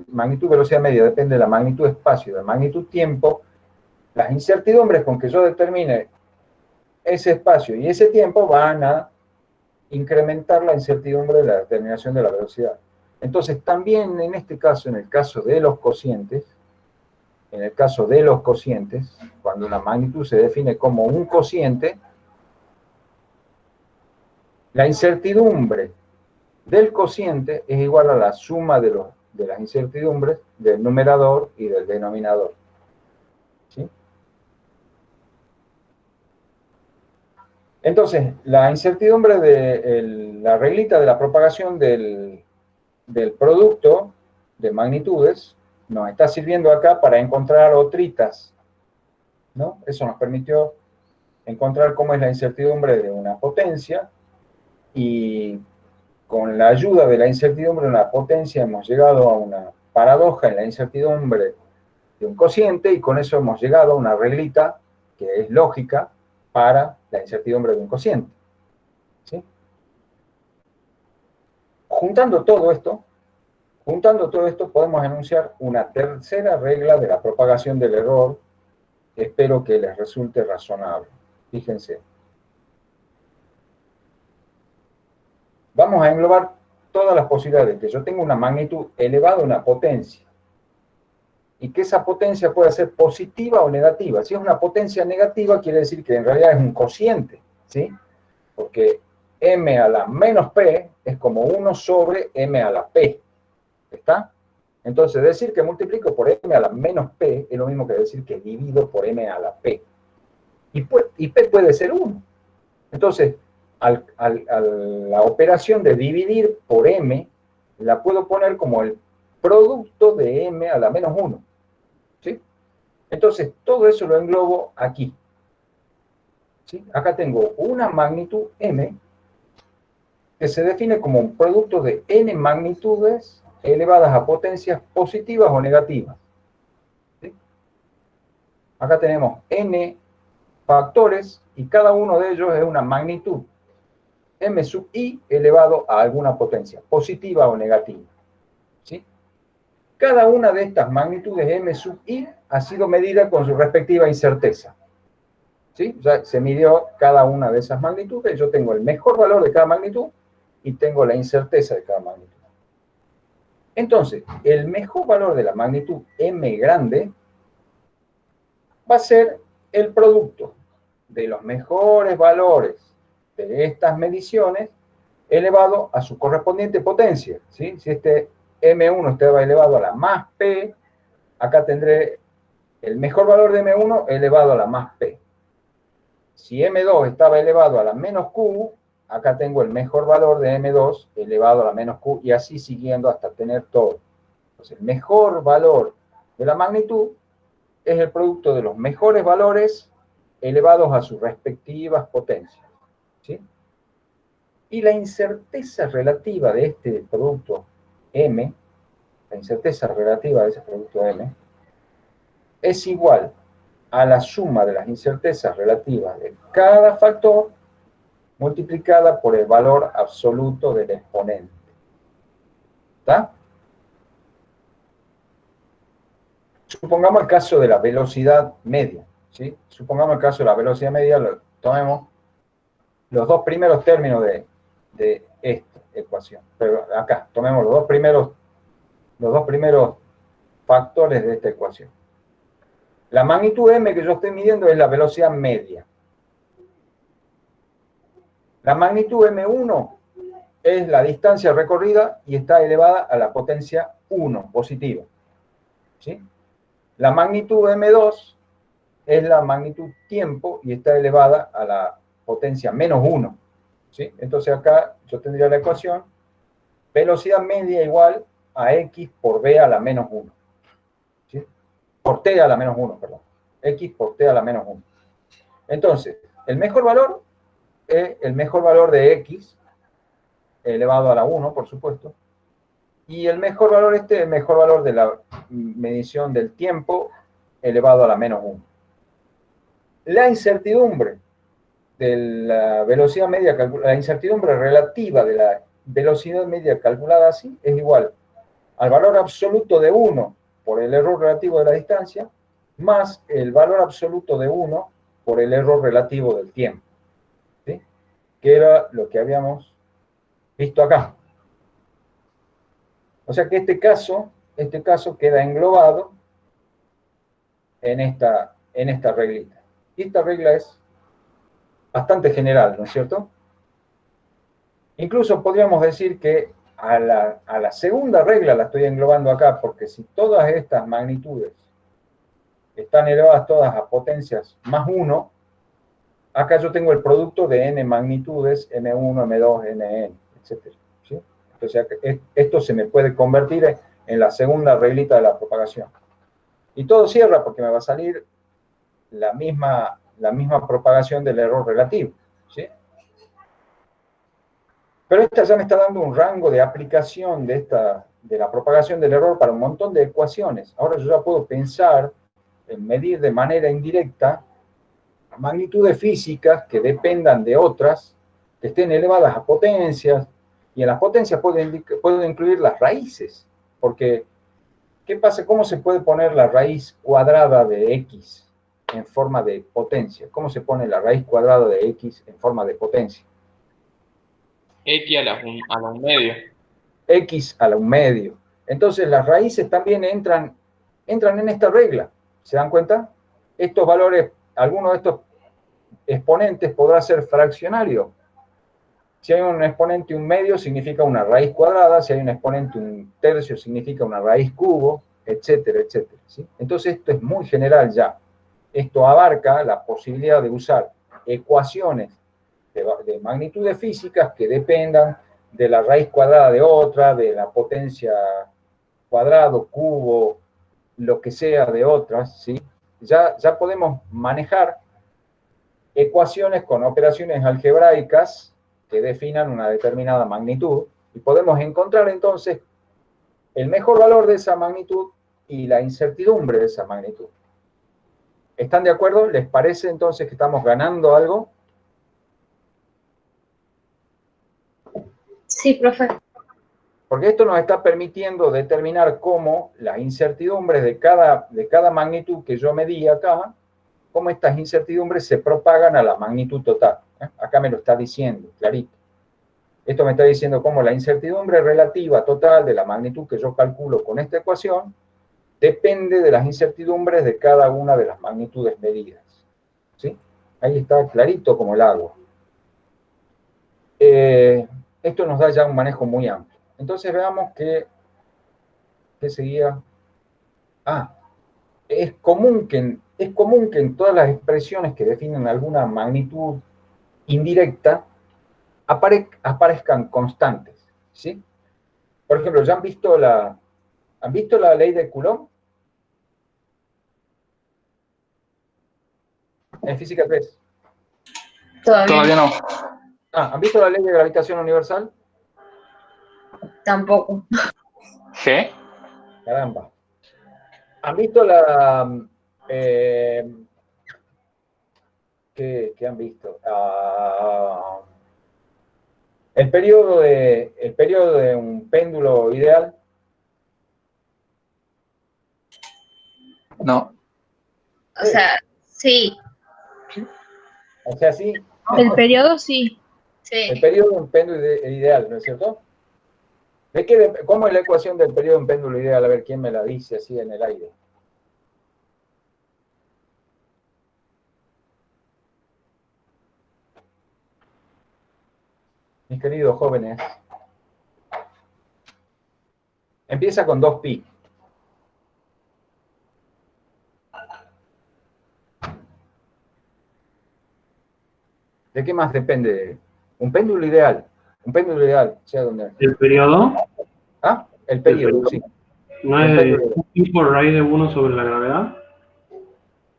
magnitud velocidad media depende de la magnitud espacio, de la magnitud tiempo, las incertidumbres con que yo determine ese espacio y ese tiempo van a incrementar la incertidumbre de la determinación de la velocidad. Entonces, también en este caso, en el caso de los cocientes, cuando una magnitud se define como un cociente, la incertidumbre del cociente es igual a la suma de las incertidumbres del numerador y del denominador. ¿Sí? Entonces, la incertidumbre de la reglita de la propagación del producto de magnitudes nos está sirviendo acá para encontrar otritas, ¿no? Eso nos permitió encontrar cómo es la incertidumbre de una potencia y con la ayuda de la incertidumbre en la potencia hemos llegado a una paradoja en la incertidumbre de un cociente y con eso hemos llegado a una reglita que es lógica para la incertidumbre de un cociente. ¿Sí? Juntando todo esto, podemos enunciar una tercera regla de la propagación del error. Espero que les resulte razonable. Fíjense. Vamos a englobar todas las posibilidades, que yo tenga una magnitud elevada a una potencia. Y que esa potencia pueda ser positiva o negativa. Si es una potencia negativa, quiere decir que en realidad es un cociente, ¿sí? Porque m a la menos p es como 1 sobre m a la p. ¿Está? Entonces, decir que multiplico por m a la menos p es lo mismo que decir que divido por m a la p. Y p puede ser 1. Entonces, la operación de dividir por m, la puedo poner como el producto de m a la menos 1. ¿Sí? Entonces, todo eso lo englobo aquí. ¿Sí? Acá tengo una magnitud m que se define como un producto de n magnitudes elevadas a potencias positivas o negativas. ¿Sí? Acá tenemos n factores y cada uno de ellos es una magnitud m sub i elevado a alguna potencia, positiva o negativa. ¿Sí? Cada una de estas magnitudes m sub i ha sido medida con su respectiva incerteza. ¿Sí? O sea, se midió cada una de esas magnitudes, yo tengo el mejor valor de cada magnitud y tengo la incerteza de cada magnitud. Entonces, el mejor valor de la magnitud m grande va a ser el producto de los mejores valores de estas mediciones elevado a su correspondiente potencia. ¿Sí? Si este M1 estaba elevado a la más P, acá tendré el mejor valor de M1 elevado a la más P. Si M2 estaba elevado a la menos Q, acá tengo el mejor valor de M2 elevado a la menos Q, y así siguiendo hasta tener todo. Entonces, el mejor valor de la magnitud es el producto de los mejores valores elevados a sus respectivas potencias. ¿Sí? Y la incerteza relativa de este producto M, la incerteza relativa de ese producto M, es igual a la suma de las incertezas relativas de cada factor multiplicada por el valor absoluto del exponente. ¿Está? Supongamos el caso de la velocidad media. ¿Sí? Supongamos el caso de la velocidad media, tomemos los dos primeros términos de esta ecuación. Pero acá, tomemos los dos primeros factores de esta ecuación. La magnitud m que yo estoy midiendo es la velocidad media. La magnitud m1 es la distancia recorrida y está elevada a la potencia 1, positiva. ¿Sí? La magnitud m2 es la magnitud tiempo y está elevada a la potencia menos 1. ¿Sí? Entonces acá yo tendría la ecuación velocidad media igual a x por b a la menos 1. ¿Sí? Por t a la menos 1, perdón. X por t a la menos 1. Entonces, el mejor valor es el mejor valor de x elevado a la 1, por supuesto. Y el mejor valor es el mejor valor de la medición del tiempo elevado a la menos 1. La incertidumbre de la velocidad media, la incertidumbre relativa de la velocidad media calculada así es igual al valor absoluto de 1 por el error relativo de la distancia, más el valor absoluto de 1 por el error relativo del tiempo. ¿Sí? Que era lo que habíamos visto acá. O sea que este caso queda englobado en esta reglita. Y esta regla es bastante general, ¿no es cierto? Incluso podríamos decir que a la segunda regla la estoy englobando acá, porque si todas estas magnitudes están elevadas todas a potencias más 1, acá yo tengo el producto de n magnitudes, m1, m2, nn, etc. ¿Sí? Entonces esto se me puede convertir en la segunda reglita de la propagación. Y todo cierra porque me va a salir la misma propagación del error relativo. ¿Sí? Pero esta ya me está dando un rango de aplicación de la propagación del error para un montón de ecuaciones. Ahora yo ya puedo pensar en medir de manera indirecta magnitudes físicas que dependan de otras, que estén elevadas a potencias, y en las potencias puedo incluir las raíces, porque ¿qué pasa? ¿Cómo se puede poner la raíz cuadrada de x en forma de potencia? ¿Cómo se pone la raíz cuadrada de x en forma de potencia? X a la 1/2. X a la 1/2. Entonces las raíces también entran en esta regla. ¿Se dan cuenta? Estos valores, alguno de estos exponentes podrá ser fraccionario. Si hay un exponente 1/2 significa una raíz cuadrada, si hay un exponente 1/3 significa una raíz cubo, etcétera, etcétera. ¿Sí? Entonces esto es muy general ya. Esto abarca la posibilidad de usar ecuaciones de magnitudes físicas que dependan de la raíz cuadrada de otra, de la potencia cuadrado, cubo, lo que sea de otras, ¿sí? Ya podemos manejar ecuaciones con operaciones algebraicas que definan una determinada magnitud y podemos encontrar entonces el mejor valor de esa magnitud y la incertidumbre de esa magnitud. ¿Están de acuerdo? ¿Les parece entonces que estamos ganando algo? Sí, profe. Porque esto nos está permitiendo determinar cómo las incertidumbres de cada magnitud que yo medí acá, cómo estas incertidumbres se propagan a la magnitud total. Acá me lo está diciendo, clarito. Esto me está diciendo cómo la incertidumbre relativa total de la magnitud que yo calculo con esta ecuación depende de las incertidumbres de cada una de las magnitudes medidas. ¿Sí? Ahí está clarito como el agua. Esto nos da ya un manejo muy amplio. Entonces veamos ¿qué seguía? Es común que en todas las expresiones que definen alguna magnitud indirecta aparezcan constantes, ¿sí? Por ejemplo, ¿ya han visto la ley de Coulomb? En física 3. Todavía no. ¿Han visto la ley de gravitación universal? Tampoco. G. Caramba. ¿Han visto ¿qué han visto? El periodo de un péndulo ideal. No. O sea, sí. O sea, sí. El periodo sí. Sí. El periodo de un péndulo ideal, ¿no es cierto? ¿Cómo es la ecuación del periodo de un péndulo ideal? A ver, ¿quién me la dice así en el aire? Mis queridos jóvenes. Empieza con 2pi. ¿De qué más depende? Un péndulo ideal. Un péndulo ideal, sea donde. ¿El periodo? El periodo, sí. ¿No es pi por raíz de 1 sobre la gravedad?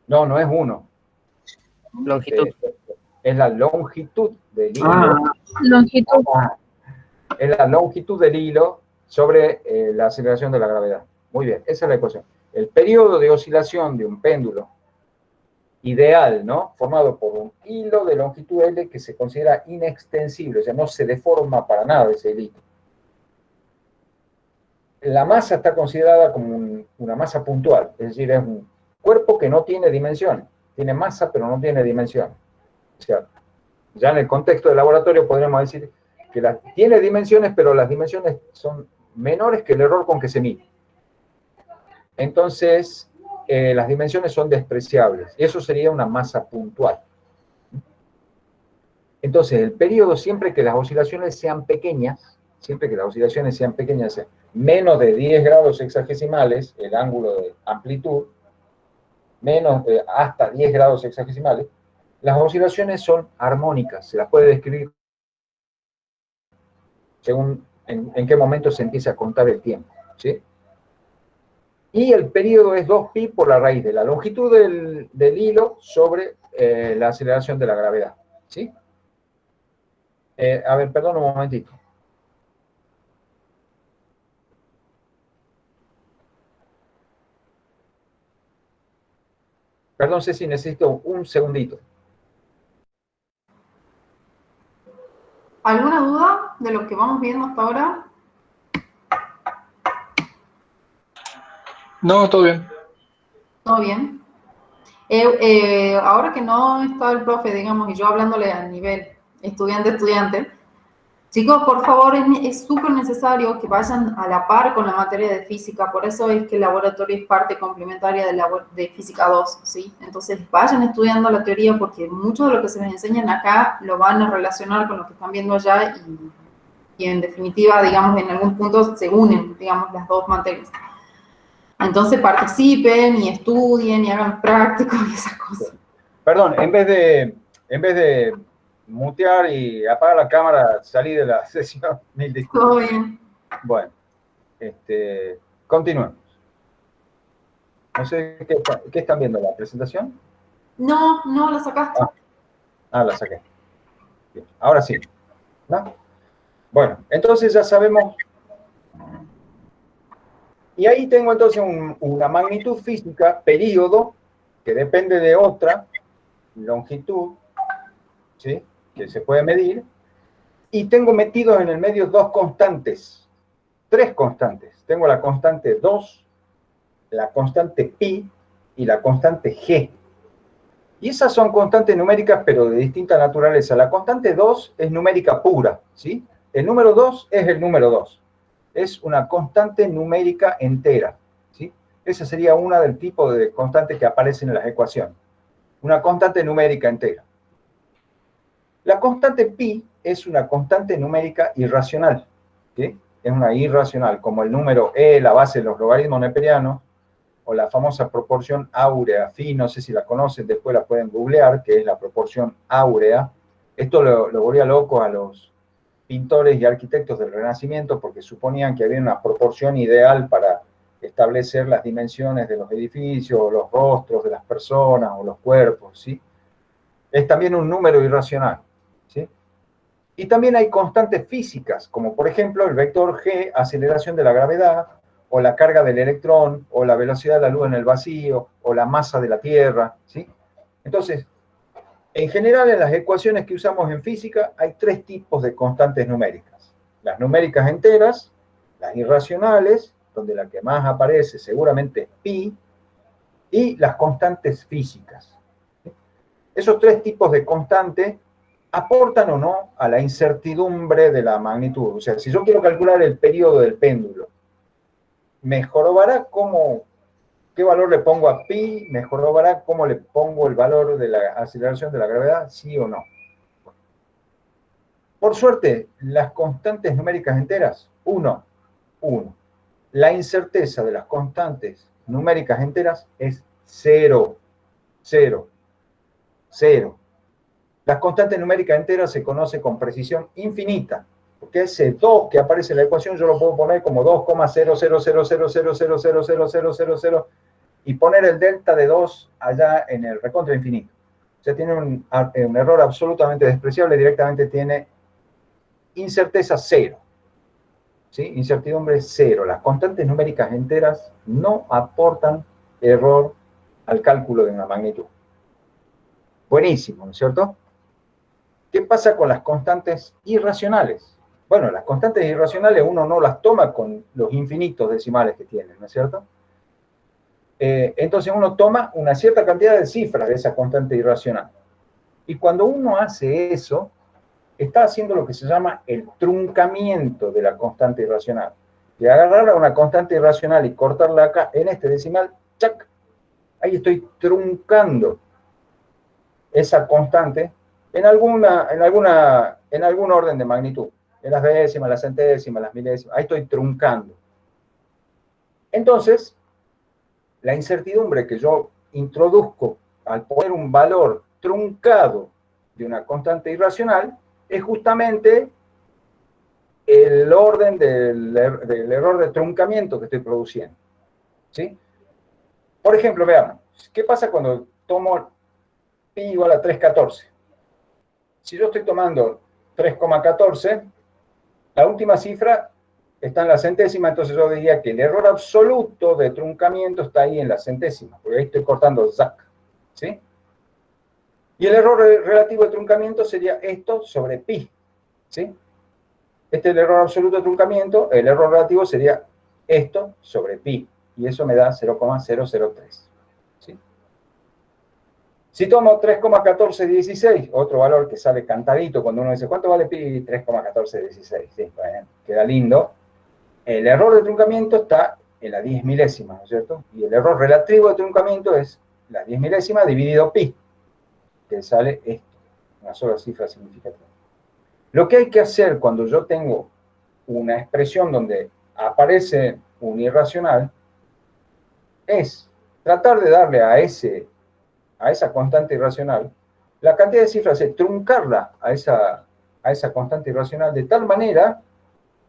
No, no es 1. Longitud. Es la longitud del hilo. Longitud. Es la longitud del hilo sobre la aceleración de la gravedad. Muy bien, esa es la ecuación. El periodo de oscilación de un péndulo ideal, ¿no? Formado por un hilo de longitud L que se considera inextensible, o sea, no se deforma para nada ese hilito. La masa está considerada como una masa puntual, es decir, es un cuerpo que no tiene dimensión. Tiene masa, pero no tiene dimensión. O sea, ya en el contexto del laboratorio podríamos decir que tiene dimensiones, pero las dimensiones son menores que el error con que se mide. Entonces, las dimensiones son despreciables. Eso sería una masa puntual. Entonces, el periodo, siempre que las oscilaciones sean pequeñas, menos de 10 grados sexagesimales, el ángulo de amplitud, menos de hasta 10 grados sexagesimales, las oscilaciones son armónicas, se las puede describir según en qué momento se empieza a contar el tiempo, ¿sí? Y el periodo es 2pi por la raíz de la longitud del hilo sobre la aceleración de la gravedad, ¿sí? A ver, perdón un momentito. Perdón, Ceci, necesito un segundito. ¿Alguna duda de lo que vamos viendo hasta ahora? No, todo bien. ¿Todo bien? Ahora que no está el profe, digamos, y yo hablándole a nivel estudiante, chicos, por favor, es súper necesario que vayan a la par con la materia de física, por eso es que el laboratorio es parte complementaria de física 2, ¿sí? Entonces, vayan estudiando la teoría porque mucho de lo que se les enseñan acá lo van a relacionar con lo que están viendo allá y en definitiva, digamos, en algún punto se unen, digamos, las dos materias. Entonces participen y estudien y hagan prácticos y esas cosas. Perdón, en vez de mutear y apagar la cámara, salí de la sesión. Mil disculpas. Todo bien. Bueno, continuemos. No sé, ¿qué están viendo? ¿La presentación? No, la sacaste. La saqué. Bien, ahora sí. ¿No? Bueno, entonces ya sabemos. Y ahí tengo entonces una magnitud física, período, que depende de otra, longitud, ¿sí? Que se puede medir. Y tengo metidos en el medio tres constantes. Tengo la constante 2, la constante pi y la constante g. Y esas son constantes numéricas, pero de distinta naturaleza. La constante 2 es numérica pura, ¿sí? El número 2 es el número 2. Es una constante numérica entera, ¿sí? Esa sería una del tipo de constante que aparecen en las ecuaciones. Una constante numérica entera. La constante pi es una constante numérica irracional, ¿sí? Es una irracional, como el número e, la base de los logaritmos neperianos, o la famosa proporción áurea, phi, no sé si la conocen, después la pueden googlear, que es la proporción áurea. Esto lo volvía loco a los pintores y arquitectos del Renacimiento porque suponían que había una proporción ideal para establecer las dimensiones de los edificios, o los rostros de las personas, o los cuerpos, ¿sí? Es también un número irracional, ¿sí? Y también hay constantes físicas, como por ejemplo el vector g, aceleración de la gravedad, o la carga del electrón, o la velocidad de la luz en el vacío, o la masa de la Tierra, ¿sí? Entonces, en general, en las ecuaciones que usamos en física, hay tres tipos de constantes numéricas. Las numéricas enteras, las irracionales, donde la que más aparece seguramente es pi, y las constantes físicas. Esos tres tipos de constante aportan o no a la incertidumbre de la magnitud. O sea, si yo quiero calcular el periodo del péndulo, ¿me jorobará qué valor le pongo a pi? ¿Me jorobará cómo le pongo el valor de la aceleración de la gravedad? ¿Sí o no? Por suerte, las constantes numéricas enteras, 1. La incerteza de las constantes numéricas enteras es 0. Las constantes numéricas enteras se conoce con precisión infinita, porque ese 2 que aparece en la ecuación yo lo puedo poner como 2,0000000000000 y poner el delta de 2 allá en el recontra infinito. O sea, tiene un error absolutamente despreciable, directamente tiene incerteza 0. ¿Sí? Incertidumbre 0. Las constantes numéricas enteras no aportan error al cálculo de una magnitud. Buenísimo, ¿no es cierto? ¿Qué pasa con las constantes irracionales? Bueno, las constantes irracionales uno no las toma con los infinitos decimales que tienen, ¿no es cierto? Entonces uno toma una cierta cantidad de cifras de esa constante irracional. Y cuando uno hace eso, está haciendo lo que se llama el truncamiento de la constante irracional. De agarrar a una constante irracional y cortarla acá en este decimal, ¡chac! Ahí estoy truncando esa constante en algún orden de magnitud. En las décimas, las centésimas, las milésimas. Ahí estoy truncando. Entonces, la incertidumbre que yo introduzco al poner un valor truncado de una constante irracional es justamente el orden del error de truncamiento que estoy produciendo, ¿sí? Por ejemplo, veamos, ¿qué pasa cuando tomo pi igual a 3,14? Si yo estoy tomando 3,14, la última cifra está en la centésima, entonces yo diría que el error absoluto de truncamiento está ahí en la centésima, porque ahí estoy cortando zac. ¿sí? Y el error relativo de truncamiento sería esto sobre pi, ¿sí? Este es el error absoluto de truncamiento, el error relativo sería esto sobre pi, y eso me da 0,003, ¿sí? Si tomo 3,1416, otro valor que sale cantadito cuando uno dice, ¿cuánto vale pi? 3,1416, ¿sí? Bueno, queda lindo. El error de truncamiento está en la 10 milésima, ¿no es cierto? Y el error relativo de truncamiento es la 10 milésima dividido pi, que sale esto, una sola cifra significativa. Lo que hay que hacer cuando yo tengo una expresión donde aparece un irracional es tratar de darle a esa constante irracional la cantidad de cifras, es truncarla a esa constante irracional de tal manera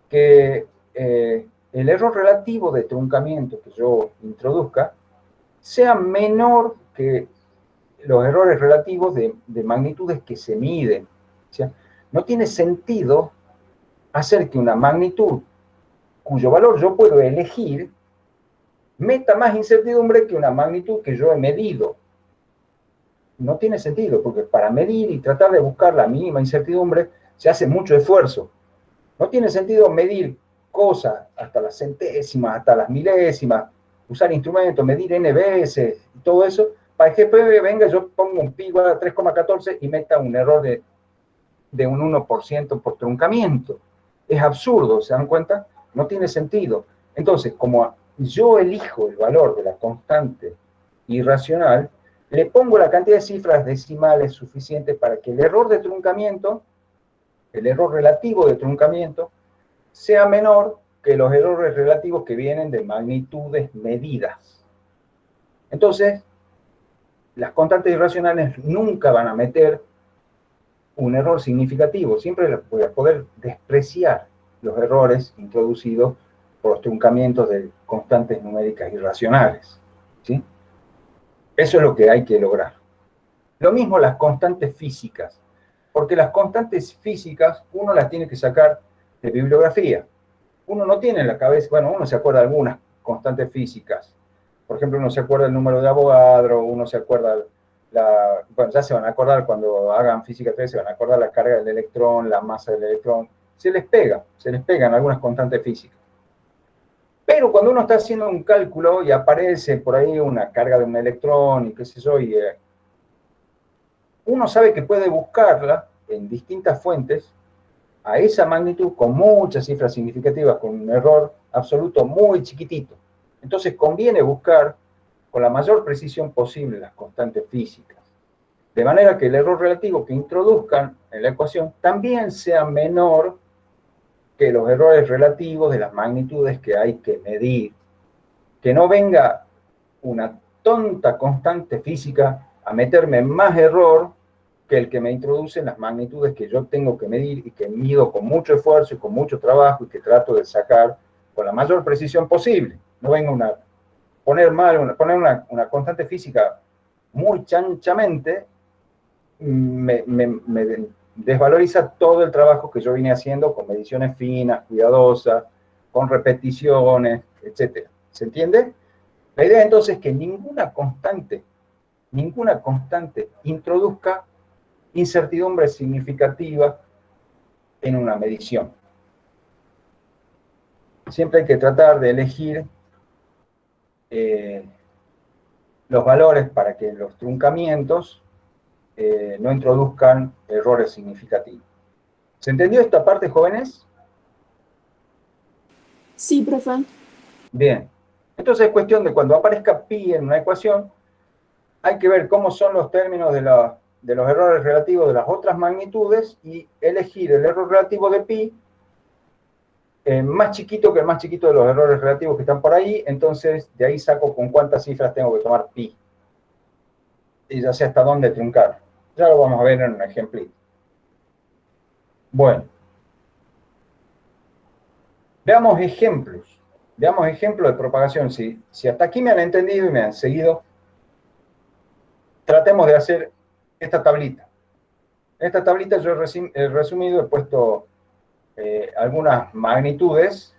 que el error relativo de truncamiento que yo introduzca sea menor que los errores relativos de magnitudes que se miden. O sea, no tiene sentido hacer que una magnitud cuyo valor yo puedo elegir meta más incertidumbre que una magnitud que yo he medido. No tiene sentido, porque para medir y tratar de buscar la mínima incertidumbre se hace mucho esfuerzo. No tiene sentido medir cosas hasta las centésimas, hasta las milésimas, usar instrumentos, medir n veces y todo eso, para que después venga, yo pongo un pi igual a 3,14 y meta un error de un 1% por truncamiento. Es absurdo, ¿se dan cuenta? No tiene sentido. Entonces, como yo elijo el valor de la constante irracional, le pongo la cantidad de cifras decimales suficientes para que el error de truncamiento, el error relativo de truncamiento, sea menor que los errores relativos que vienen de magnitudes medidas. Entonces, las constantes irracionales nunca van a meter un error significativo. Siempre voy a poder despreciar los errores introducidos por los truncamientos de constantes numéricas irracionales, ¿sí? Eso es lo que hay que lograr. Lo mismo las constantes físicas, porque las constantes físicas uno las tiene que sacar de bibliografía. Uno no tiene en la cabeza, bueno, uno se acuerda de algunas constantes físicas. Por ejemplo, uno se acuerda el número de Avogadro, uno se acuerda bueno, ya se van a acordar cuando hagan física 3, se van a acordar la carga del electrón, la masa del electrón. Se les pegan algunas constantes físicas. Pero cuando uno está haciendo un cálculo y aparece por ahí una carga de un electrón y qué sé yo, y uno sabe que puede buscarla en distintas fuentes a esa magnitud con muchas cifras significativas, con un error absoluto muy chiquitito. Entonces conviene buscar con la mayor precisión posible las constantes físicas, de manera que el error relativo que introduzcan en la ecuación también sea menor que los errores relativos de las magnitudes que hay que medir. Que no venga una tonta constante física a meterme más error que el que me introduce en las magnitudes que yo tengo que medir y que mido con mucho esfuerzo y con mucho trabajo y que trato de sacar con la mayor precisión posible. No venga poner una constante física muy chanchamente, me desvaloriza todo el trabajo que yo vine haciendo con mediciones finas, cuidadosas, con repeticiones, etc. ¿Se entiende? La idea entonces es que ninguna constante introduzca incertidumbre significativa en una medición. Siempre hay que tratar de elegir los valores para que los truncamientos no introduzcan errores significativos. ¿Se entendió esta parte, jóvenes? Sí, profe. Bien. Entonces es cuestión de cuando aparezca pi en una ecuación, hay que ver cómo son los términos de los errores relativos de las otras magnitudes y elegir el error relativo de pi más chiquito que el más chiquito de los errores relativos que están por ahí. Entonces de ahí saco con cuántas cifras tengo que tomar pi. Y ya sé hasta dónde truncar. Ya lo vamos a ver en un ejemplito. Bueno. Veamos ejemplos. Veamos ejemplos de propagación. Si hasta aquí me han entendido y me han seguido, tratemos de hacer esta tablita. En esta tablita yo he resumido, he puesto algunas magnitudes,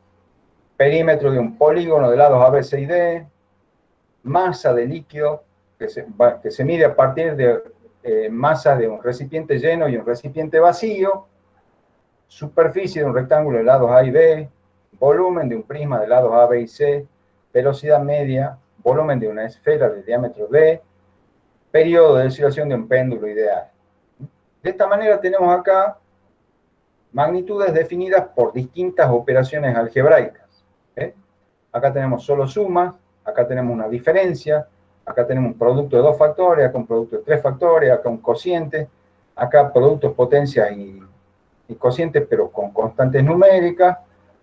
perímetro de un polígono de lados A, B, C y D, masa de líquido, que se mide a partir de masa de un recipiente lleno y un recipiente vacío, superficie de un rectángulo de lados A y B, volumen de un prisma de lados A, B y C, velocidad media, volumen de una esfera de diámetro D, periodo de oscilación de un péndulo ideal. De esta manera tenemos acá magnitudes definidas por distintas operaciones algebraicas. Acá tenemos solo sumas, acá tenemos una diferencia, acá tenemos un producto de 2 factores, acá un producto de 3 factores, acá un cociente, acá productos, potencias y cocientes, pero con constantes numéricas,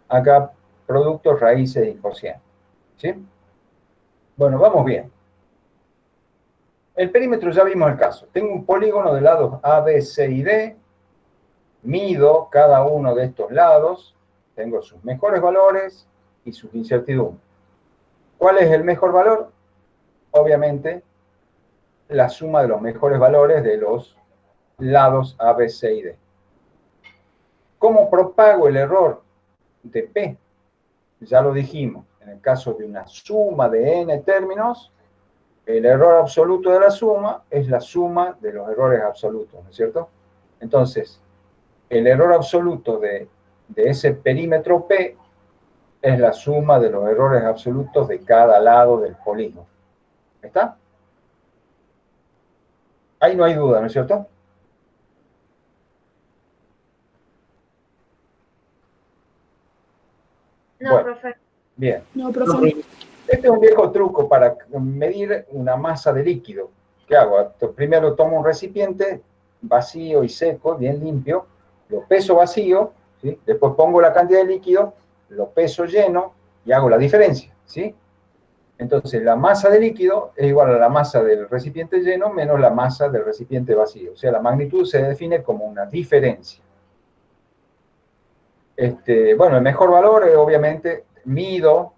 acá productos, raíces y cocientes. ¿Sí? Bueno, vamos bien. El perímetro ya vimos el caso. Tengo un polígono de lados A, B, C y D. Mido cada uno de estos lados. Tengo sus mejores valores y sus incertidumbres. ¿Cuál es el mejor valor? Obviamente, la suma de los mejores valores de los lados A, B, C y D. ¿Cómo propago el error de P? Ya lo dijimos. En el caso de una suma de n términos, el error absoluto de la suma es la suma de los errores absolutos, ¿no es cierto? Entonces, el error absoluto de ese perímetro P es la suma de los errores absolutos de cada lado del polígono. ¿Está? Ahí no hay duda, ¿no es cierto? No, Bueno, profe. bien. No, profe. Este es un viejo truco para medir una masa de líquido. ¿Qué hago? Primero tomo un recipiente vacío y seco, bien limpio, lo peso vacío, ¿sí? Después pongo la cantidad de líquido, lo peso lleno y hago la diferencia, ¿sí? Entonces, la masa de líquido es igual a la masa del recipiente lleno menos la masa del recipiente vacío. O sea, la magnitud se define como una diferencia. Bueno, el mejor valor es, obviamente, mido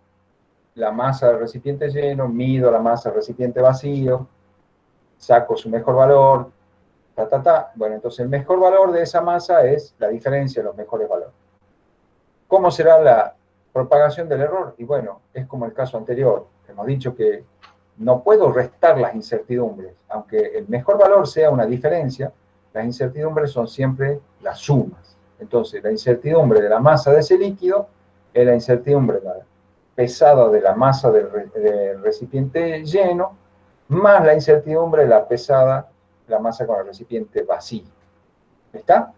la masa del recipiente lleno, mido la masa del recipiente vacío, saco su mejor valor, Bueno, entonces el mejor valor de esa masa es la diferencia de los mejores valores. ¿Cómo será la propagación del error? Y bueno, es como el caso anterior. Hemos dicho que no puedo restar las incertidumbres. Aunque el mejor valor sea una diferencia, las incertidumbres son siempre las sumas. Entonces, la incertidumbre de la masa de ese líquido es la incertidumbre pesada de la masa del recipiente lleno, más la incertidumbre de la pesada, la masa con el recipiente vacío. ¿Está?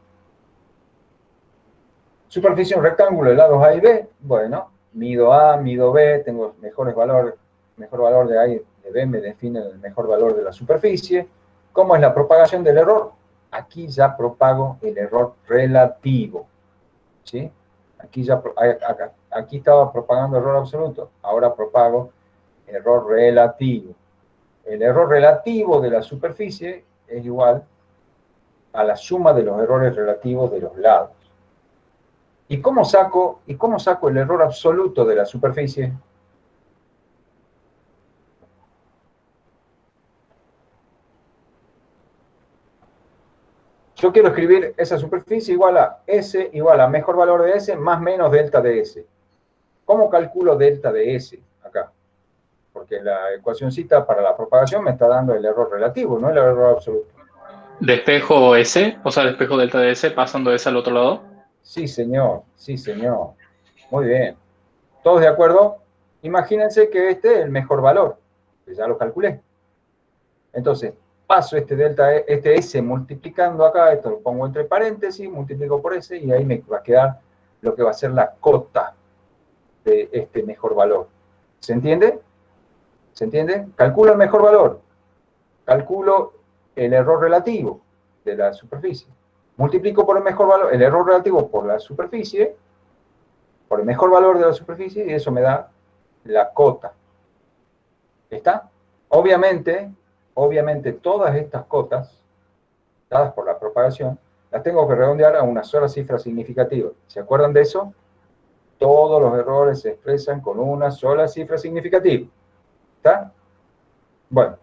Superficie un rectángulo de lados A y B. Bueno, mido A, mido B, tengo mejores valores, mejor valor de A y de B me define el mejor valor de la superficie. ¿Cómo es la propagación del error? Aquí ya propago el error relativo. ¿Sí? Aquí estaba propagando error absoluto, ahora propago error relativo. El error relativo de la superficie es igual a la suma de los errores relativos de los lados. ¿Y cómo saco el error absoluto de la superficie? Yo quiero escribir esa superficie igual a S igual a mejor valor de S más menos delta de S. ¿Cómo calculo delta de S acá? Porque la ecuacióncita para la propagación me está dando el error relativo, no el error absoluto. Despejo S, o sea, despejo delta de S, pasando S al otro lado. Sí, señor, sí, señor. Muy bien. ¿Todos de acuerdo? Imagínense que este es el mejor valor, que ya lo calculé. Entonces, paso este S multiplicando acá, esto lo pongo entre paréntesis, multiplico por S, y ahí me va a quedar lo que va a ser la cota de este mejor valor. ¿Se entiende? ¿Se entiende? Calculo el mejor valor. Calculo el error relativo de la superficie. Multiplico por el mejor valor, el error relativo por la superficie, por el mejor valor de la superficie, y eso me da la cota. ¿Está? Obviamente, todas estas cotas, dadas por la propagación, las tengo que redondear a una sola cifra significativa. ¿Se acuerdan de eso? Todos los errores se expresan con una sola cifra significativa. ¿Está? Bueno.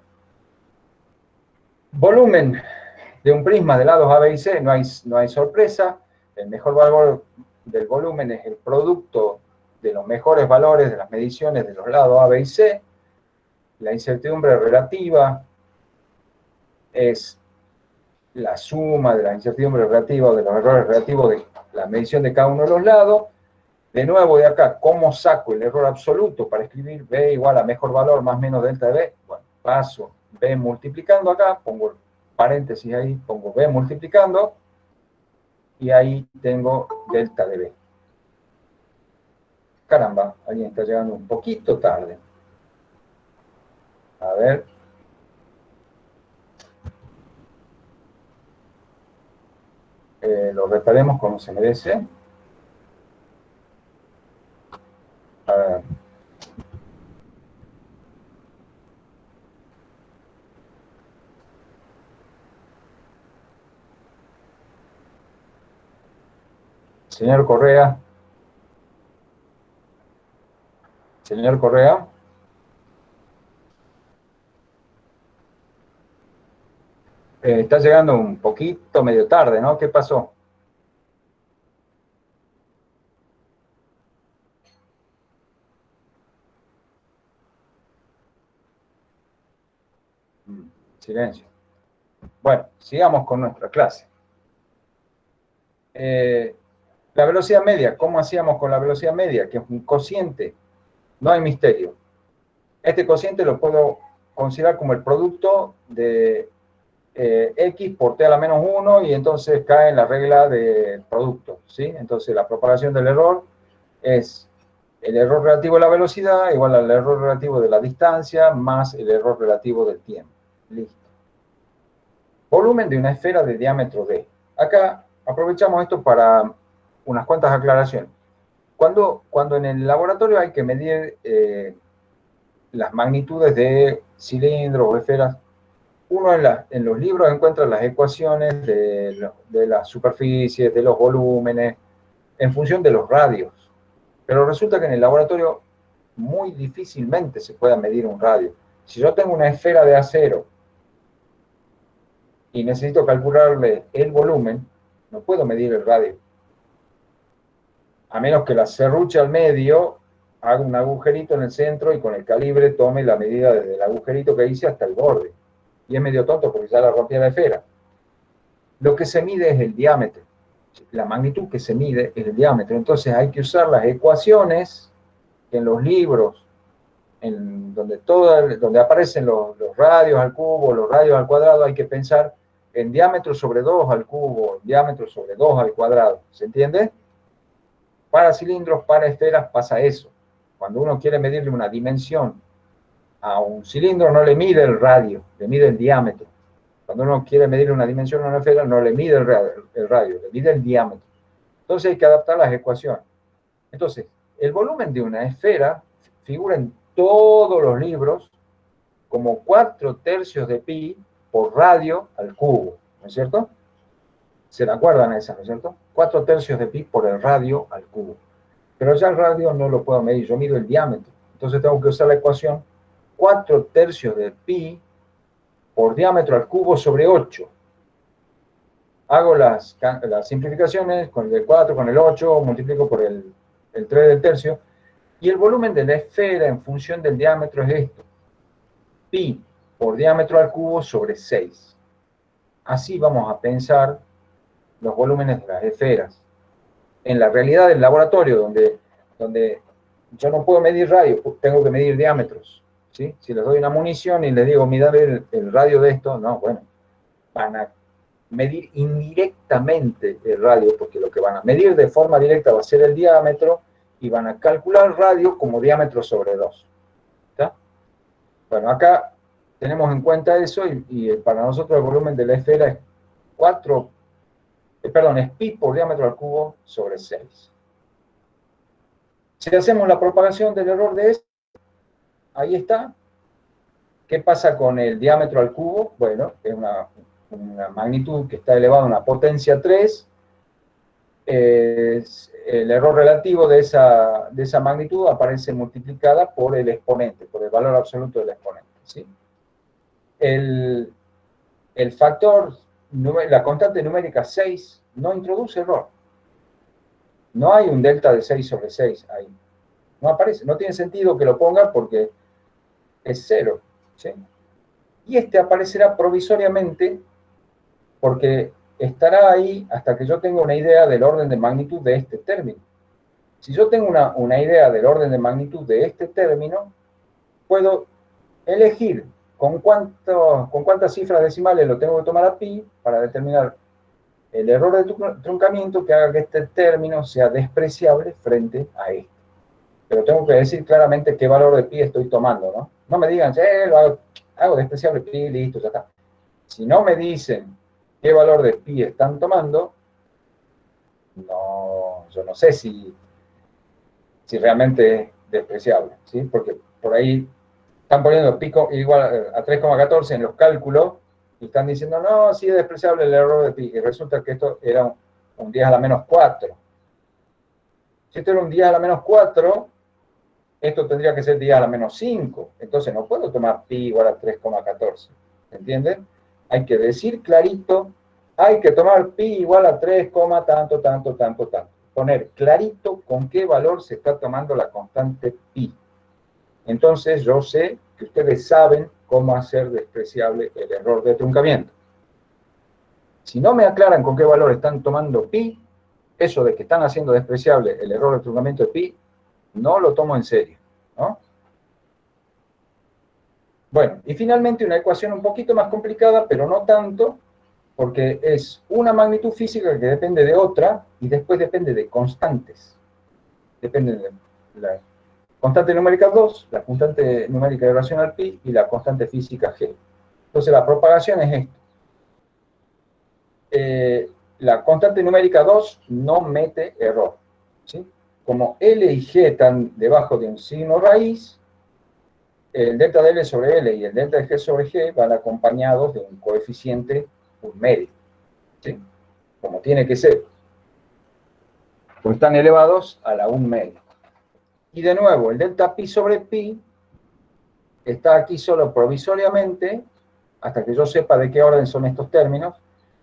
Volumen de un prisma de lados A, B y C, no hay sorpresa. El mejor valor del volumen es el producto de los mejores valores de las mediciones de los lados A, B y C. la incertidumbre relativa es la suma de la incertidumbre relativa o de los errores relativos de la medición de cada uno de los lados. De nuevo, de acá, ¿cómo saco el error absoluto para escribir B igual a mejor valor más menos delta de B? Bueno, paso B multiplicando acá, pongo paréntesis ahí, pongo B multiplicando, y ahí tengo delta de B. Caramba, alguien está llegando un poquito tarde. A ver. Lo reparemos como se merece. A ver. Señor Correa. Señor Correa. Está llegando un poquito medio tarde, ¿no? ¿Qué pasó? Silencio. Bueno, sigamos con nuestra clase. La velocidad media, ¿cómo hacíamos con la velocidad media? Que es un cociente, no hay misterio. Este cociente lo puedo considerar como el producto de x por t a la menos 1 y entonces cae en la regla del producto, ¿sí? Entonces la propagación del error es el error relativo de la velocidad igual al error relativo de la distancia más el error relativo del tiempo. Listo. Volumen de una esfera de diámetro d. Acá aprovechamos esto para unas cuantas aclaraciones. Cuando en el laboratorio hay que medir las magnitudes de cilindros o esferas, uno en los libros encuentra las ecuaciones de las superficies, de los volúmenes, en función de los radios. Pero resulta que en el laboratorio muy difícilmente se pueda medir un radio. Si yo tengo una esfera de acero y necesito calcularle el volumen, no puedo medir el radio. A menos que la serruche al medio, haga un agujerito en el centro y con el calibre tome la medida desde el agujerito que hice hasta el borde. Y es medio tonto porque ya la rompí la esfera. Lo que se mide es el diámetro. La magnitud que se mide es el diámetro. Entonces hay que usar las ecuaciones que en los libros, donde aparecen los radios al cubo, los radios al cuadrado, hay que pensar en diámetro sobre 2 al cubo, diámetro sobre 2 al cuadrado. ¿Se entiende? Para cilindros, para esferas pasa eso. Cuando uno quiere medirle una dimensión a un cilindro, no le mide el radio, le mide el diámetro. Cuando uno quiere medirle una dimensión a una esfera, no le mide el radio, le mide el diámetro. Entonces hay que adaptar las ecuaciones. Entonces, el volumen de una esfera figura en todos los libros como 4/3 de pi por radio al cubo, ¿no es cierto? ¿Se la acuerdan esa, no es cierto? 4/3 de pi por el radio al cubo. Pero ya el radio no lo puedo medir, yo mido el diámetro. Entonces tengo que usar la ecuación 4/3 de pi por diámetro al cubo sobre 8. Hago las simplificaciones con el 4, con el 8, multiplico por el 3 del tercio, y el volumen de la esfera en función del diámetro es esto. Pi por diámetro al cubo sobre 6. Así vamos a pensar los volúmenes de las esferas. En la realidad del laboratorio, donde yo no puedo medir radio, tengo que medir diámetros, ¿sí? Si les doy una munición y les digo, mirad el radio de esto, no, bueno, van a medir indirectamente el radio, porque lo que van a medir de forma directa va a ser el diámetro, y van a calcular el radio como diámetro sobre 2. ¿Está? Bueno, acá tenemos en cuenta eso, y para nosotros el volumen de la esfera es es pi por diámetro al cubo sobre 6. Si hacemos la propagación del error de S, ahí está. ¿Qué pasa con el diámetro al cubo? Bueno, es una magnitud que está elevada a una potencia 3. El error relativo de esa magnitud aparece multiplicada por el exponente, por el valor absoluto del exponente, ¿sí? El factor, la constante numérica 6 no introduce error. No hay un delta de 6 sobre 6 ahí. No aparece. No tiene sentido que lo ponga porque es 0. ¿sí? Y este aparecerá provisoriamente porque estará ahí hasta que yo tenga una idea del orden de magnitud de este término. Si yo tengo una idea del orden de magnitud de este término, puedo elegir con cuántas cifras decimales lo tengo que tomar a pi para determinar el error de truncamiento que haga que este término sea despreciable frente a este. Pero tengo que decir claramente qué valor de pi estoy tomando, ¿no? No me digan, lo hago despreciable pi, listo, ya está. Si no me dicen qué valor de pi están tomando, no, yo no sé si realmente es despreciable, ¿sí? Porque por ahí están poniendo pi igual a 3,14 en los cálculos y están diciendo, no, sí es despreciable el error de pi. Y resulta que esto era un 10 a la menos 4. Si esto era un 10 a la menos 4, esto tendría que ser 10 a la menos 5. Entonces no puedo tomar pi igual a 3,14. ¿Entienden? Hay que decir clarito, hay que tomar pi igual a 3, tanto, tanto, tanto, tanto. Poner clarito con qué valor se está tomando la constante pi. Entonces yo sé que ustedes saben cómo hacer despreciable el error de truncamiento. Si no me aclaran con qué valor están tomando pi, eso de que están haciendo despreciable el error de truncamiento de pi, no lo tomo en serio, ¿no? Bueno, y finalmente una ecuación un poquito más complicada, pero no tanto, porque es una magnitud física que depende de otra y después depende de constantes. Depende de la constante numérica 2, la constante numérica irracional pi y la constante física g. Entonces la propagación es esto. La constante numérica 2 no mete error, ¿sí? Como L y G están debajo de un signo raíz, el delta de L sobre L y el delta de G sobre G van acompañados de un coeficiente un medio, ¿sí? Como tiene que ser. Pues están elevados a la 1 medio. Y de nuevo, el delta pi sobre pi está aquí solo provisoriamente, hasta que yo sepa de qué orden son estos términos.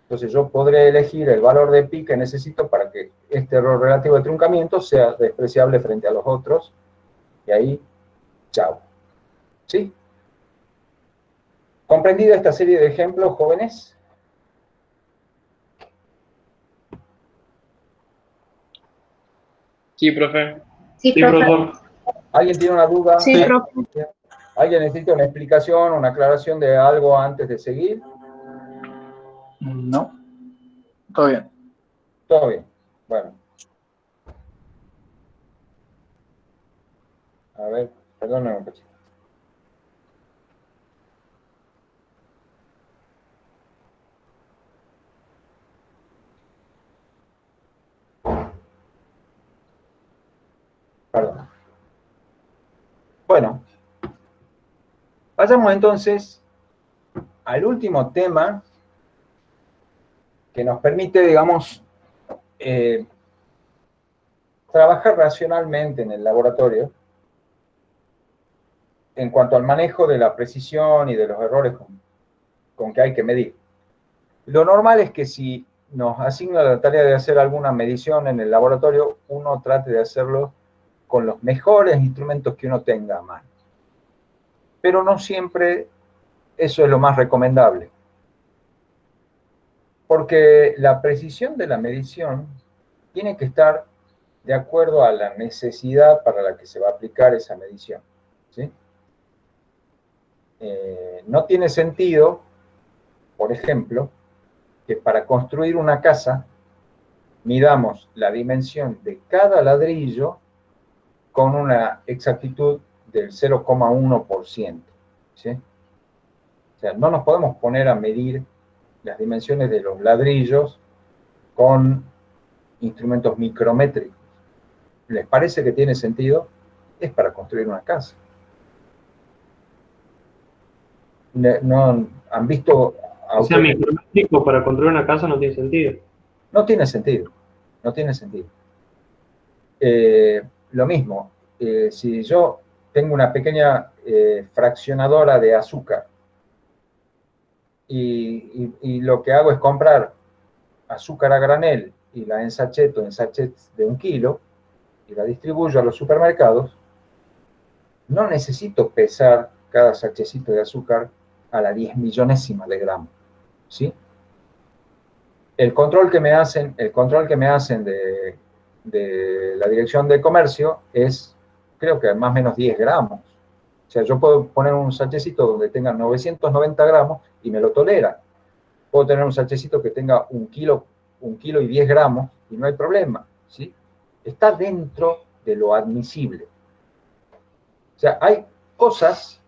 Entonces yo podré elegir el valor de pi que necesito para que este error relativo de truncamiento sea despreciable frente a los otros. Y ahí, chao. ¿Sí? ¿Comprendida esta serie de ejemplos, jóvenes? Sí, profe. Sí, Sí, profe. profesor. ¿Alguien tiene una duda? Sí, profe. ¿Alguien necesita una explicación, una aclaración de algo antes de seguir? No, todo bien. Todo bien. Bueno. A ver, perdóname un poquito. Perdón. Bueno. Vayamos entonces al último tema que nos permite, digamos, trabajar racionalmente en el laboratorio en cuanto al manejo de la precisión y de los errores con que hay que medir. Lo normal es que si nos asigna la tarea de hacer alguna medición en el laboratorio, uno trate de hacerlo con los mejores instrumentos que uno tenga a mano. Pero no siempre eso es lo más recomendable. Porque la precisión de la medición tiene que estar de acuerdo a la necesidad para la que se va a aplicar esa medición, ¿sí? No tiene sentido, por ejemplo, que para construir una casa midamos la dimensión de cada ladrillo con una exactitud del 0,1%, ¿sí? O sea, no nos podemos poner a medir las dimensiones de los ladrillos con instrumentos micrométricos. ¿Les parece que tiene sentido? Es para construir una casa. ¿No han visto? O sea, micrométrico para construir una casa no tiene sentido. No tiene sentido. No tiene sentido. Lo mismo, si yo tengo una pequeña fraccionadora de azúcar y lo que hago es comprar azúcar a granel y la ensacheto en sachets de 1 kilo y la distribuyo a los supermercados, no necesito pesar cada sachecito de azúcar a la 10 millonésima de gramo, ¿sí? El control que me hacen de la Dirección de Comercio es, creo que más o menos 10 gramos. O sea, yo puedo poner un sachecito donde tenga 990 gramos y me lo tolera. Puedo tener un sachecito que tenga 1 kilo y 10 gramos y no hay problema, ¿sí? Está dentro de lo admisible. O sea, hay cosas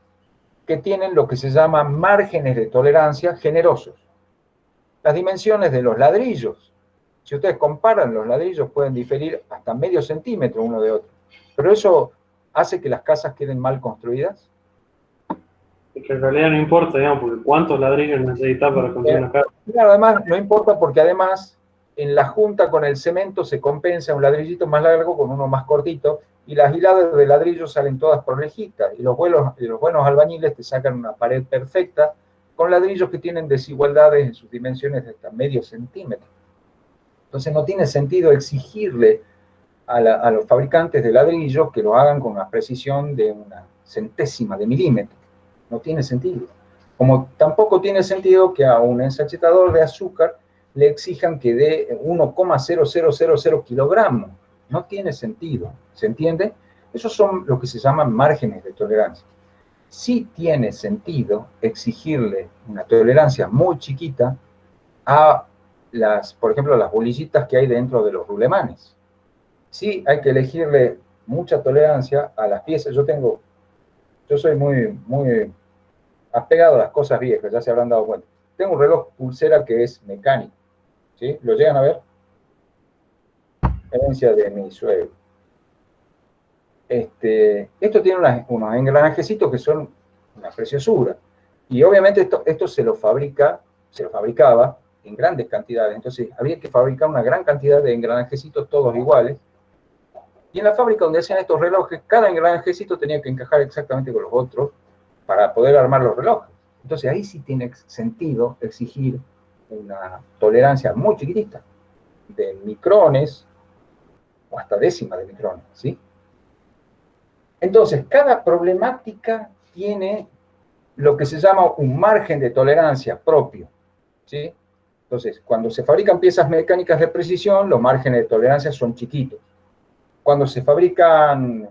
que tienen lo que se llama márgenes de tolerancia generosos. Las dimensiones de los ladrillos. Si ustedes comparan, los ladrillos pueden diferir hasta medio centímetro uno de otro. Pero eso hace que las casas queden mal construidas. Es que en realidad no importa, digamos, porque cuántos ladrillos necesitas para construir una casa. Claro, además no importa porque además en la junta con el cemento se compensa un ladrillito más largo con uno más cortito y las hiladas de ladrillo salen todas prolejitas y los buenos albañiles te sacan una pared perfecta con ladrillos que tienen desigualdades en sus dimensiones de hasta medio centímetro. Entonces no tiene sentido exigirle a los fabricantes de ladrillos que lo hagan con una precisión de una centésima de milímetro. No tiene sentido. Como tampoco tiene sentido que a un ensachetador de azúcar le exijan que dé 1,0000 kilogramos. No tiene sentido. ¿Se entiende? Esos son lo que se llaman márgenes de tolerancia. Sí tiene sentido exigirle una tolerancia muy chiquita a por ejemplo, las bolillitas que hay dentro de los rulemanes. Sí hay que elegirle mucha tolerancia a las piezas. Yo soy muy apegado a las cosas viejas, ya se habrán dado cuenta. Tengo un reloj pulsera que es mecánico, ¿sí? ¿Lo llegan a ver? Herencia de mi suegro. Esto tiene unos engranajecitos que son una preciosura. Y obviamente esto se lo fabricaba en grandes cantidades. Entonces había que fabricar una gran cantidad de engranajecitos todos iguales. Y en la fábrica donde hacían estos relojes, cada engranajecito tenía que encajar exactamente con los otros para poder armar los relojes. Entonces ahí sí tiene sentido exigir una tolerancia muy chiquitita, de micrones o hasta décima de micrones, ¿sí? Entonces, cada problemática tiene lo que se llama un margen de tolerancia propio, ¿sí? Entonces, cuando se fabrican piezas mecánicas de precisión, los márgenes de tolerancia son chiquitos. Cuando se fabrican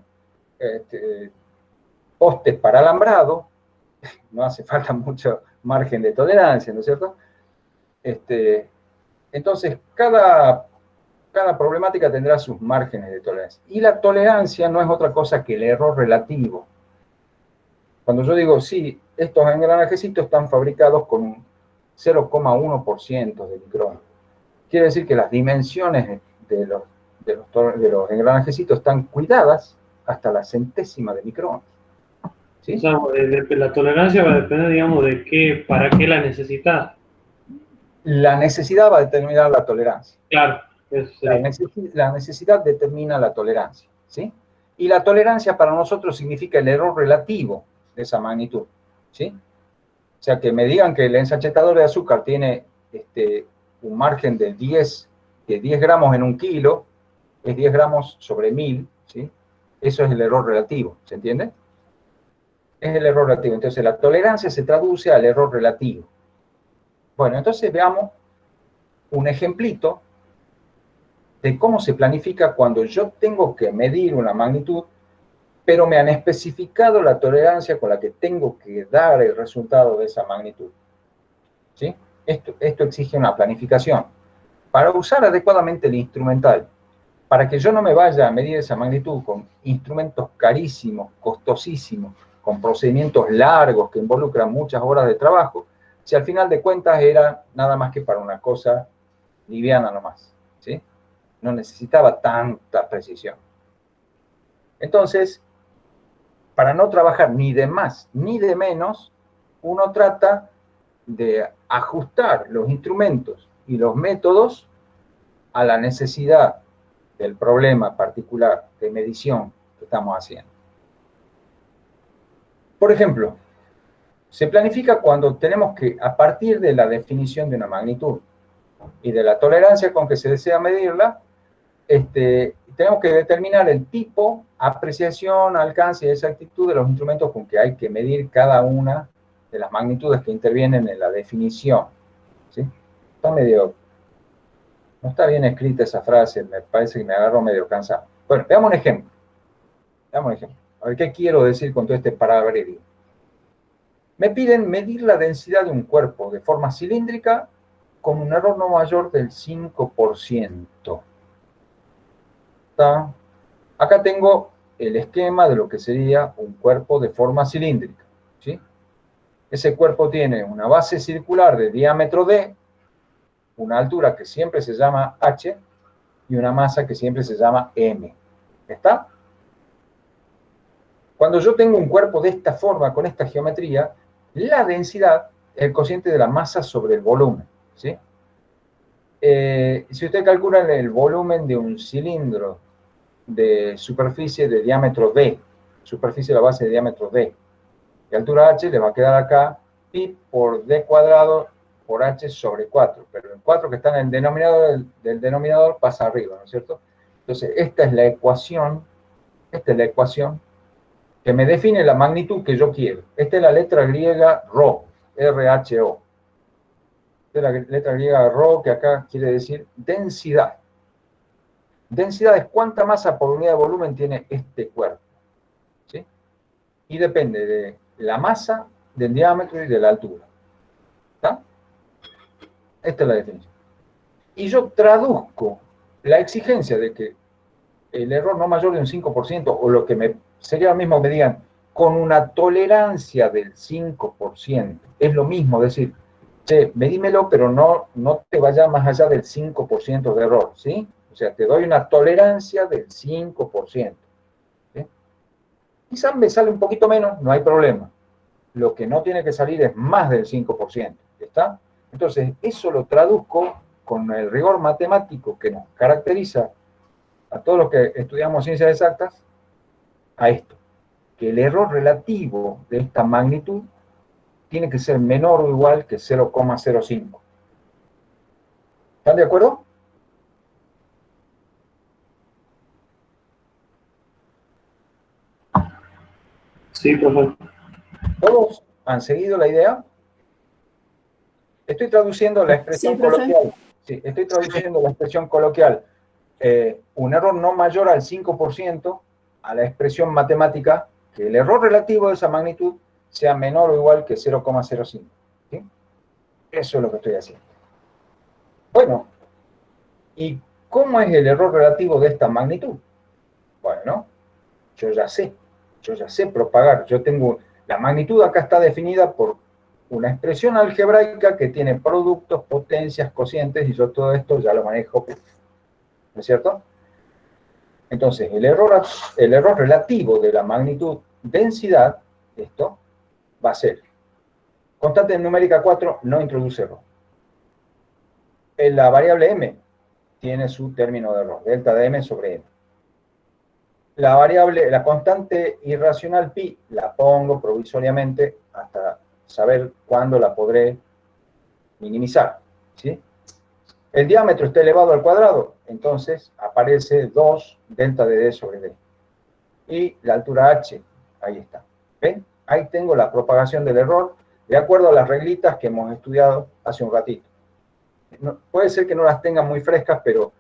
postes para alambrado, no hace falta mucho margen de tolerancia, ¿no es cierto? Entonces, cada problemática tendrá sus márgenes de tolerancia. Y la tolerancia no es otra cosa que el error relativo. Cuando yo digo, sí, estos engranajecitos están fabricados con un 0,1% de micrón, quiere decir que las dimensiones de los engranajecitos están cuidadas hasta la centésima de micrón. ¿Sí? O sea, la tolerancia va a depender, digamos, de para qué la necesitas. La necesidad va a determinar la tolerancia. Claro. La necesidad determina la tolerancia, ¿sí? Y la tolerancia para nosotros significa el error relativo de esa magnitud, ¿sí? O sea, que me digan que el ensachetador de azúcar tiene un margen de 10 gramos en 1 kilo, es 10 gramos sobre 1000, ¿sí? Eso es el error relativo, ¿se entiende? Es el error relativo. Entonces, la tolerancia se traduce al error relativo. Bueno, entonces veamos un ejemplito de cómo se planifica cuando yo tengo que medir una magnitud, pero me han especificado la tolerancia con la que tengo que dar el resultado de esa magnitud. ¿Sí? Esto exige una planificación. Para usar adecuadamente el instrumental, para que yo no me vaya a medir esa magnitud con instrumentos carísimos, costosísimos, con procedimientos largos que involucran muchas horas de trabajo, si al final de cuentas era nada más que para una cosa liviana nomás, ¿sí? No necesitaba tanta precisión. Entonces, para no trabajar ni de más ni de menos, uno trata de ajustar los instrumentos y los métodos a la necesidad del problema particular de medición que estamos haciendo. Por ejemplo, se planifica cuando tenemos que, a partir de la definición de una magnitud y de la tolerancia con que se desea medirla, tenemos que determinar el tipo, apreciación, alcance y exactitud de los instrumentos con que hay que medir cada una de las magnitudes que intervienen en la definición. ¿Sí? Está medio... No está bien escrita esa frase, me parece que me agarro medio cansado. Bueno, veamos un ejemplo. Veamos un ejemplo. A ver, ¿qué quiero decir con todo este palabrerío? Me piden medir la densidad de un cuerpo de forma cilíndrica con un error no mayor del 5%. ¿Está? Acá tengo el esquema de lo que sería un cuerpo de forma cilíndrica. ¿Sí? Ese cuerpo tiene una base circular de diámetro D, una altura que siempre se llama H y una masa que siempre se llama M. ¿Está? Cuando yo tengo un cuerpo de esta forma, con esta geometría, la densidad es el cociente de la masa sobre el volumen. ¿Sí? Si usted calcula el volumen de un cilindro de superficie de diámetro D, superficie de la base de diámetro D, y altura H, le va a quedar acá pi por D cuadrado por H sobre 4, pero el 4 que está en el denominador del denominador pasa arriba, ¿no es cierto? Entonces, esta es la ecuación que me define la magnitud que yo quiero. Esta es la letra griega Rho, R-H-O. Esta es la letra griega Rho, que acá quiere decir densidad. Densidad es cuánta masa por unidad de volumen tiene este cuerpo. ¿Sí? Y depende de la masa, del diámetro y de la altura. ¿Está? Esta es la definición. Y yo traduzco la exigencia de que el error no mayor de un 5%, o lo que sería lo mismo que me digan, con una tolerancia del 5%. Es lo mismo decir, che, medímelo, pero no te vayas más allá del 5% de error, ¿sí? O sea, te doy una tolerancia del 5%. ¿Sí? Quizás me sale un poquito menos, no hay problema. Lo que no tiene que salir es más del 5%. ¿Está? Entonces, eso lo traduzco con el rigor matemático que nos caracteriza a todos los que estudiamos ciencias exactas, a esto, que el error relativo de esta magnitud tiene que ser menor o igual que 0,05. ¿Están de acuerdo? Sí, profe. ¿Todos han seguido la idea? Estoy traduciendo la expresión coloquial. Sí, estoy traduciendo la expresión coloquial. Un error no mayor al 5% a la expresión matemática que el error relativo de esa magnitud sea menor o igual que 0,05. ¿Sí? Eso es lo que estoy haciendo. Bueno, ¿y cómo es el error relativo de esta magnitud? Bueno, yo ya sé propagar. Yo tengo, la magnitud acá está definida por una expresión algebraica que tiene productos, potencias, cocientes, y yo todo esto ya lo manejo, ¿no es cierto? Entonces, el error relativo de la magnitud densidad, esto, va a ser constante numérica 4, no introduce error. La variable m tiene su término de error, delta de m sobre m. La constante irracional pi, la pongo provisoriamente hasta saber cuándo la podré minimizar, ¿sí? El diámetro está elevado al cuadrado, entonces aparece 2 delta de d sobre d. Y la altura h, ahí está. ¿Ven? Ahí tengo la propagación del error, de acuerdo a las reglitas que hemos estudiado hace un ratito. Puede ser que no las tengan muy frescas, pero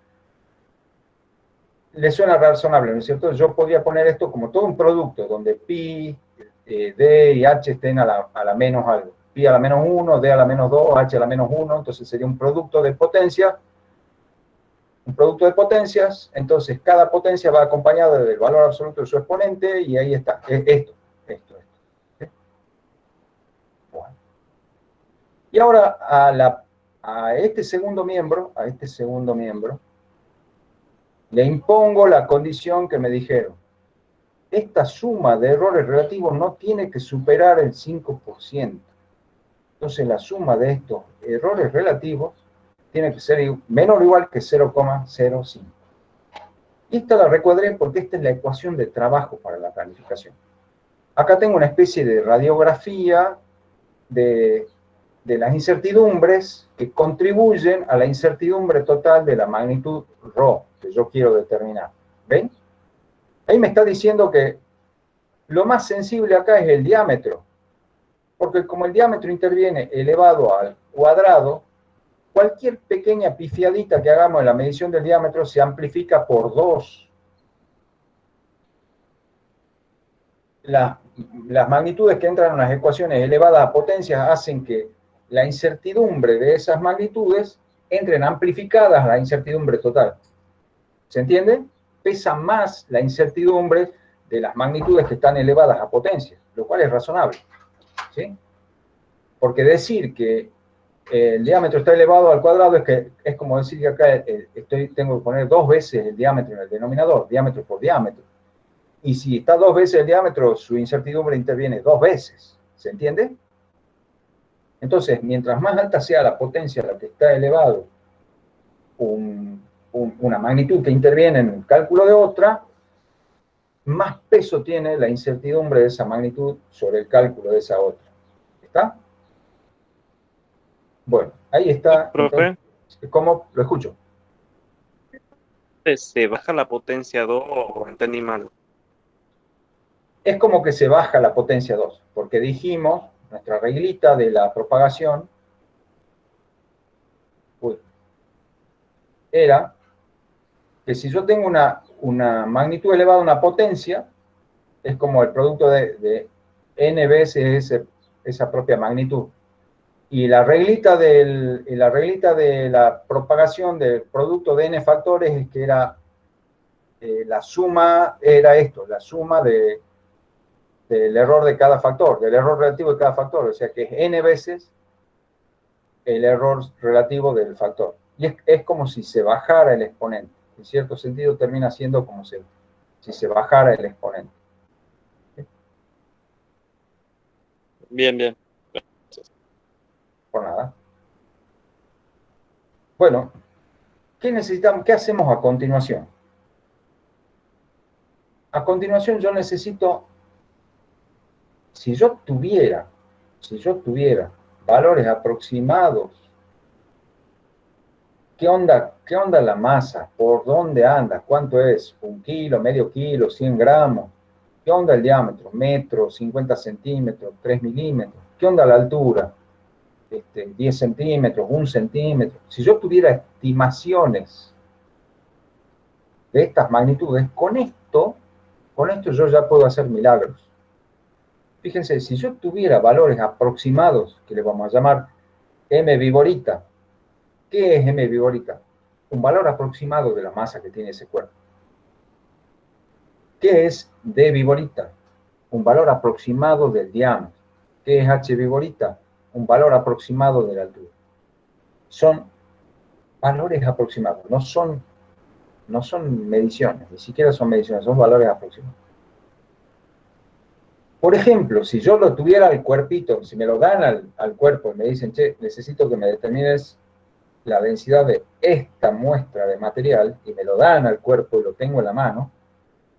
les suena razonable, ¿no es cierto? Yo podría poner esto como todo un producto, donde pi, d y h estén a la menos algo. Pi a la menos 1, d a la menos 2, h a la menos 1, entonces sería un producto de potencia. Un producto de potencias, entonces cada potencia va acompañada del valor absoluto de su exponente, y ahí está, esto. ¿Sí? Bueno. Y ahora a este segundo miembro, le impongo la condición que me dijeron. Esta suma de errores relativos no tiene que superar el 5%. Entonces la suma de estos errores relativos tiene que ser menor o igual que 0,05. Y esta la recuadré porque esta es la ecuación de trabajo para la planificación. Acá tengo una especie de radiografía de las incertidumbres que contribuyen a la incertidumbre total de la magnitud ρ que yo quiero determinar. ¿Ven? Ahí me está diciendo que lo más sensible acá es el diámetro, porque como el diámetro interviene elevado al cuadrado, cualquier pequeña pifiadita que hagamos en la medición del diámetro se amplifica por 2. Las magnitudes que entran en las ecuaciones elevadas a potencias hacen que la incertidumbre de esas magnitudes entren amplificadas a la incertidumbre total. ¿Se entiende? Pesa más la incertidumbre de las magnitudes que están elevadas a potencias, lo cual es razonable. ¿Sí? Porque decir que el diámetro está elevado al cuadrado es como decir que acá tengo que poner 2 veces el diámetro en el denominador, diámetro por diámetro. Y si está 2 veces el diámetro, su incertidumbre interviene 2 veces. ¿Se entiende? Entonces, mientras más alta sea la potencia a la que está elevado una magnitud que interviene en el cálculo de otra, más peso tiene la incertidumbre de esa magnitud sobre el cálculo de esa otra. ¿Está? Bueno, ahí está. Profe. Entonces, ¿cómo? Lo escucho. ¿Se baja la potencia 2 o entendí mal? Es como que se baja la potencia 2, porque dijimos, nuestra reglita de la propagación, era que si yo tengo una magnitud elevada a una potencia, es como el producto de n veces esa propia magnitud. Y la reglita de la propagación del producto de n factores es que era la suma, era esto, la suma del error de cada factor, del error relativo de cada factor, o sea que es n veces el error relativo del factor. Y es como si se bajara el exponente. En cierto sentido termina siendo como si se bajara el exponente. Bien, bien. Por nada. Bueno, ¿qué necesitamos? ¿Qué hacemos a continuación? A continuación yo necesito, si yo tuviera valores aproximados, ¿qué onda la masa? ¿Por dónde anda? ¿Cuánto es? ¿1 kilo, medio kilo, 100 gramos? ¿Qué onda el diámetro? ¿Metro, 50 centímetros, 3 milímetros? ¿Qué onda la altura? 10 centímetros, 1 centímetro. Si yo tuviera estimaciones de estas magnitudes, con esto yo ya puedo hacer milagros. Fíjense, si yo tuviera valores aproximados, que le vamos a llamar m viborita, ¿qué es m viborita? Un valor aproximado de la masa que tiene ese cuerpo. ¿Qué es d viborita? Un valor aproximado del diámetro. ¿Qué es h viborita? Un valor aproximado de la altura. Son valores aproximados, no son mediciones, ni siquiera son mediciones, son valores aproximados. Por ejemplo, si yo lo tuviera al cuerpito, si me lo dan al cuerpo y me dicen, che, necesito que me determines la densidad de esta muestra de material, y me lo dan al cuerpo y lo tengo en la mano,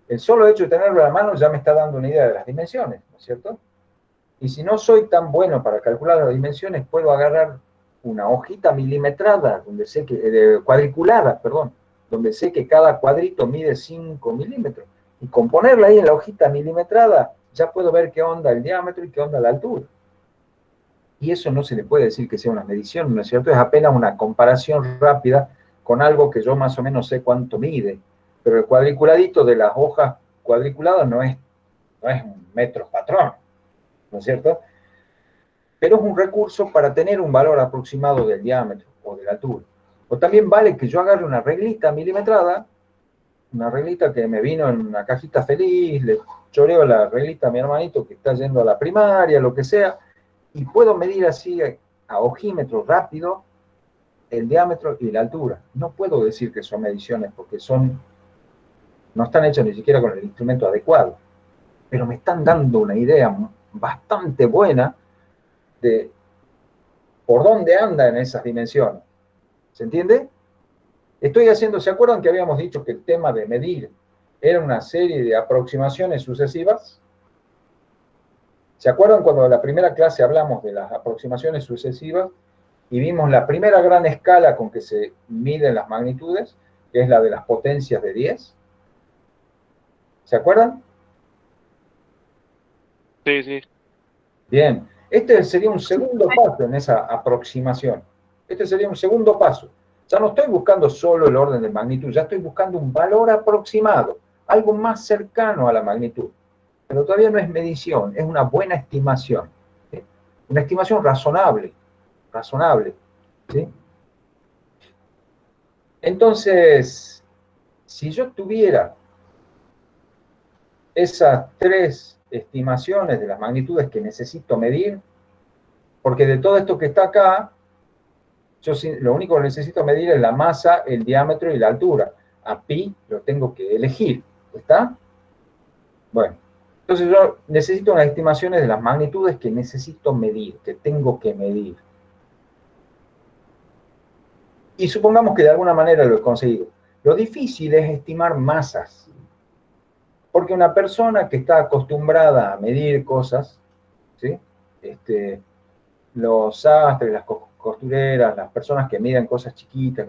el solo hecho de tenerlo en la mano ya me está dando una idea de las dimensiones, ¿no es cierto? Y si no soy tan bueno para calcular las dimensiones, puedo agarrar una hojita milimetrada, cuadriculada, donde sé que cada cuadrito mide 5 milímetros, y con ponerla ahí en la hojita milimetrada, ya puedo ver qué onda el diámetro y qué onda la altura. Y eso no se le puede decir que sea una medición, ¿no es cierto? Es apenas una comparación rápida con algo que yo más o menos sé cuánto mide. Pero el cuadriculadito de las hojas cuadriculadas no es un metro patrón, ¿no es cierto? Pero es un recurso para tener un valor aproximado del diámetro o de la altura. O también vale que yo agarre una reglita milimetrada, una reglita que me vino en una cajita feliz, le choreo la reglita a mi hermanito que está yendo a la primaria, lo que sea, y puedo medir así a ojímetro rápido el diámetro y la altura. No puedo decir que son mediciones porque no están hechas ni siquiera con el instrumento adecuado, pero me están dando una idea bastante buena de por dónde anda en esas dimensiones. ¿Se entiende? ¿se acuerdan que habíamos dicho que el tema de medir era una serie de aproximaciones sucesivas? ¿Se acuerdan cuando en la primera clase hablamos de las aproximaciones sucesivas y vimos la primera gran escala con que se miden las magnitudes, que es la de las potencias de 10? ¿Se acuerdan? Sí, sí. Bien, este sería un segundo paso en esa aproximación. Este sería un segundo paso. Ya no estoy buscando solo el orden de magnitud, ya estoy buscando un valor aproximado, algo más cercano a la magnitud. Pero todavía no es medición, es una buena estimación. ¿Sí? Una estimación razonable, ¿sí? Entonces, si yo tuviera esas tres estimaciones de las magnitudes que necesito medir, porque de todo esto que está acá, yo lo único que necesito medir es la masa, el diámetro y la altura. A pi lo tengo que elegir, ¿está? Bueno, entonces yo necesito unas estimaciones de las magnitudes que necesito medir, que tengo que medir. Y supongamos que de alguna manera lo he conseguido. Lo difícil es estimar masas. Porque una persona que está acostumbrada a medir cosas, ¿sí? Los sastres, las costureras, las personas que miden cosas chiquitas,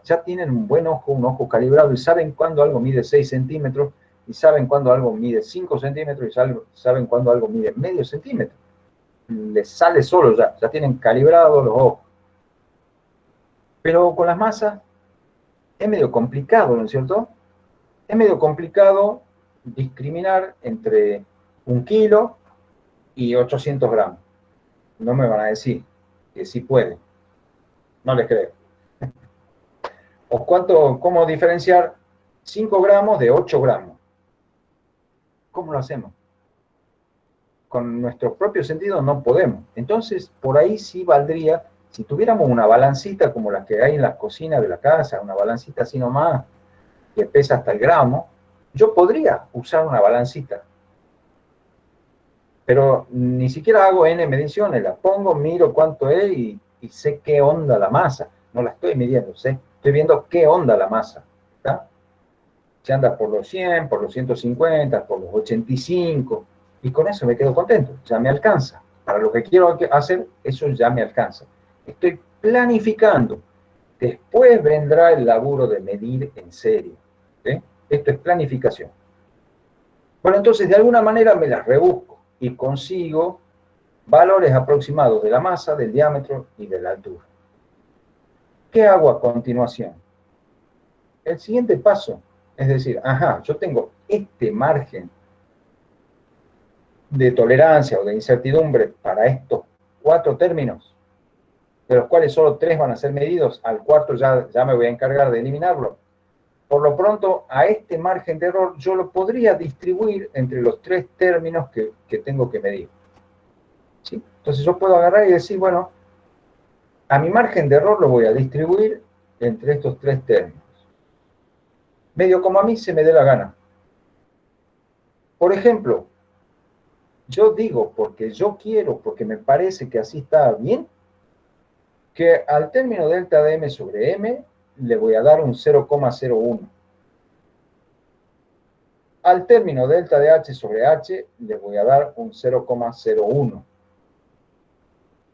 ya tienen un buen ojo, un ojo calibrado y saben cuándo algo mide 6 centímetros y saben cuándo algo mide 5 centímetros y saben cuándo algo mide medio centímetro. Les sale solo ya tienen calibrados los ojos. Pero con las masas es medio complicado, ¿no es cierto? Es medio complicado discriminar entre 1 kilo y 800 gramos. No me van a decir que sí pueden. No les creo. ¿O cómo diferenciar 5 gramos de 8 gramos? ¿Cómo lo hacemos? Con nuestros propios sentidos no podemos. Entonces, por ahí sí valdría, si tuviéramos una balancita como la que hay en las cocinas de la casa, una balancita así nomás, que pesa hasta el gramo, yo podría usar una balancita. Pero ni siquiera hago N mediciones, la pongo, miro cuánto es y sé qué onda la masa. No la estoy midiendo, estoy viendo qué onda la masa. ¿Está? Si anda por los 100, por los 150, por los 85, y con eso me quedo contento, ya me alcanza. Para lo que quiero hacer, eso ya me alcanza. Estoy planificando. Después vendrá el laburo de medir en serio. ¿Sí? Esto es planificación. Bueno, entonces de alguna manera me las rebusco y consigo valores aproximados de la masa, del diámetro y de la altura. ¿Qué hago a continuación? El siguiente paso es decir, yo tengo este margen de tolerancia o de incertidumbre para estos 4 términos, de los cuales solo 3 van a ser medidos, al cuarto ya me voy a encargar de eliminarlo. Por lo pronto, a este margen de error yo lo podría distribuir entre los 3 términos que tengo que medir. ¿Sí? Entonces yo puedo agarrar y decir, bueno, a mi margen de error lo voy a distribuir entre estos 3 términos. Medio como a mí se me dé la gana. Por ejemplo, yo digo, porque yo quiero, porque me parece que así está bien, que al término delta de m sobre m le voy a dar un 0,01. Al término delta de h sobre h le voy a dar un 0,01.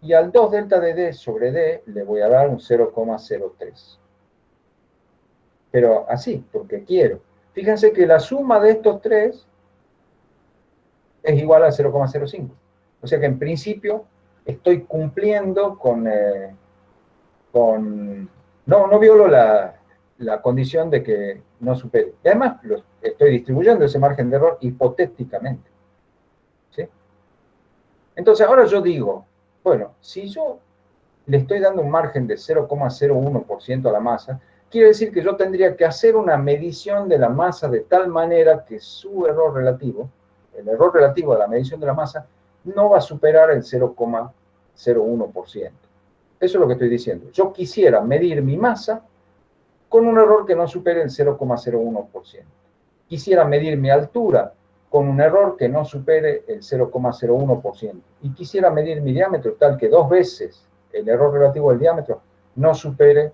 Y al 2 delta de d sobre d le voy a dar un 0,03. Pero así, porque quiero. Fíjense que la suma de estos 3 es igual a 0,05. O sea que en principio estoy cumpliendo no violo la condición de que no supere. Y además estoy distribuyendo ese margen de error hipotéticamente. ¿Sí? Entonces ahora yo digo, bueno, si yo le estoy dando un margen de 0,01% a la masa, quiere decir que yo tendría que hacer una medición de la masa de tal manera que su error relativo, el error relativo a la medición de la masa, no va a superar el 0,01%. Eso es lo que estoy diciendo. Yo quisiera medir mi masa con un error que no supere el 0,01%. Quisiera medir mi altura con un error que no supere el 0,01%. Y quisiera medir mi diámetro tal que 2 veces el error relativo al diámetro no supere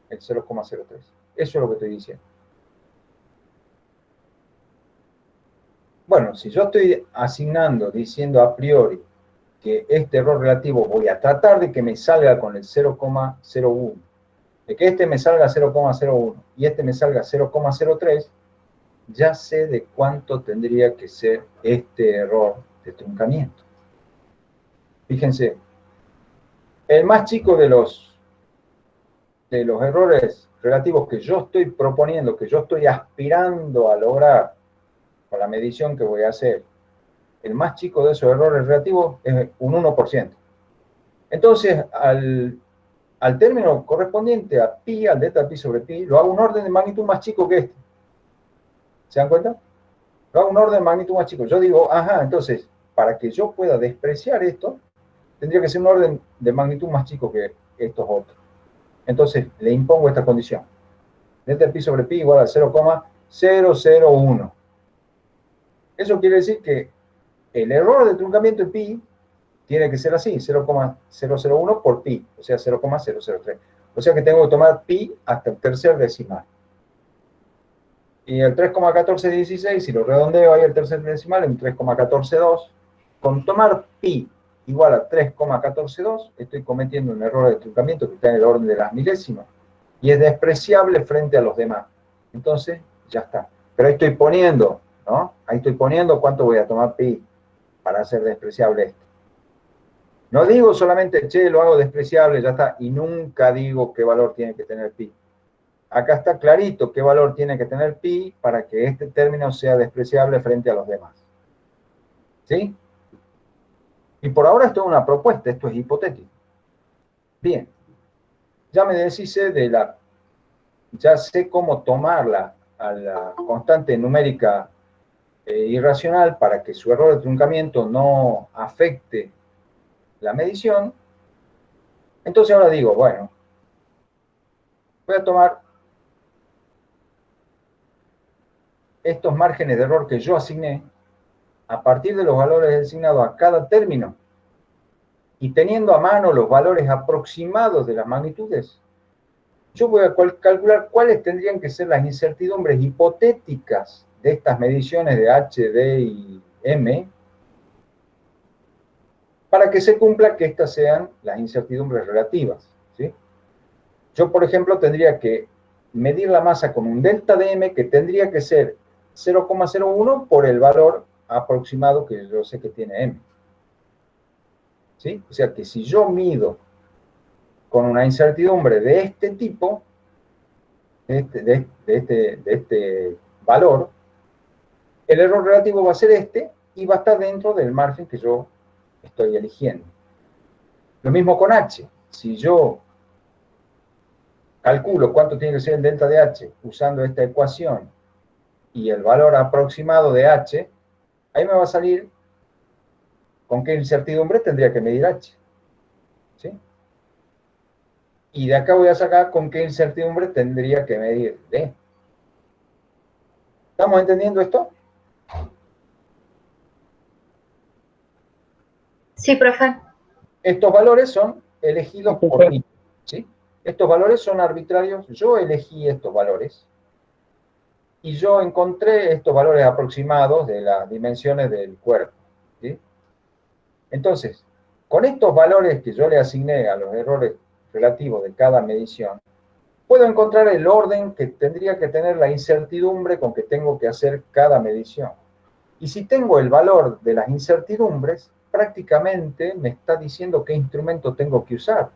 el 0,03. Eso es lo que estoy diciendo. Bueno, si yo estoy asignando, diciendo a priori que este error relativo voy a tratar de que me salga con el 0,01, de que este me salga 0,01 y este me salga 0,03, ya sé de cuánto tendría que ser este error de truncamiento. Fíjense, el más chico de los errores relativos que yo estoy proponiendo, que yo estoy aspirando a lograr con la medición que voy a hacer, el más chico de esos errores relativos es un 1%. Entonces, al término correspondiente a pi, al delta pi sobre pi, lo hago un orden de magnitud más chico que este. ¿Se dan cuenta? Lo hago un orden de magnitud más chico. Yo digo, ajá, entonces, para que yo pueda despreciar esto, tendría que ser un orden de magnitud más chico que estos otros. Entonces, le impongo esta condición. Delta pi sobre pi igual a 0,001. Eso quiere decir que el error de truncamiento de pi tiene que ser así, 0,001 por pi, o sea, 0,003. O sea que tengo que tomar pi hasta el tercer decimal. Y el 3,1416, si lo redondeo ahí el tercer decimal, en 3,142, con tomar pi igual a 3,142, estoy cometiendo un error de truncamiento que está en el orden de las milésimas, y es despreciable frente a los demás. Entonces, ya está. Pero ahí estoy poniendo, ¿no? Ahí estoy poniendo cuánto voy a tomar pi para hacer despreciable esto. No digo solamente, che, lo hago despreciable, ya está, y nunca digo qué valor tiene que tener pi. Acá está clarito qué valor tiene que tener pi para que este término sea despreciable frente a los demás. ¿Sí? Y por ahora esto es una propuesta, esto es hipotético. Bien. Ya me deshice de la... Ya sé cómo tomarla a la constante numérica irracional para que su error de truncamiento no afecte la medición. Entonces ahora digo, bueno, voy a tomar estos márgenes de error que yo asigné a partir de los valores asignados a cada término y teniendo a mano los valores aproximados de las magnitudes, yo voy a calcular cuáles tendrían que ser las incertidumbres hipotéticas de estas mediciones de H, D y M para que se cumpla que estas sean las incertidumbres relativas, ¿sí? Yo, por ejemplo, tendría que medir la masa con un delta de M que tendría que ser 0,01 por el valor aproximado que yo sé que tiene M. ¿Sí? O sea que si yo mido con una incertidumbre de este tipo, de este valor, el error relativo va a ser este y va a estar dentro del margen que yo estoy eligiendo. Lo mismo con H. Si yo calculo cuánto tiene que ser el delta de H usando esta ecuación y el valor aproximado de H, ahí me va a salir con qué incertidumbre tendría que medir H. ¿Sí? Y de acá voy a sacar con qué incertidumbre tendría que medir D. ¿Estamos entendiendo esto? Sí, profe. Estos valores son elegidos por mí. ¿Sí? Estos valores son arbitrarios. Yo elegí estos valores. Y yo encontré estos valores aproximados de las dimensiones del cuerpo. ¿Sí? Entonces, con estos valores que yo le asigné a los errores relativos de cada medición, puedo encontrar el orden que tendría que tener la incertidumbre con que tengo que hacer cada medición. Y si tengo el valor de las incertidumbres, prácticamente me está diciendo qué instrumento tengo que usar.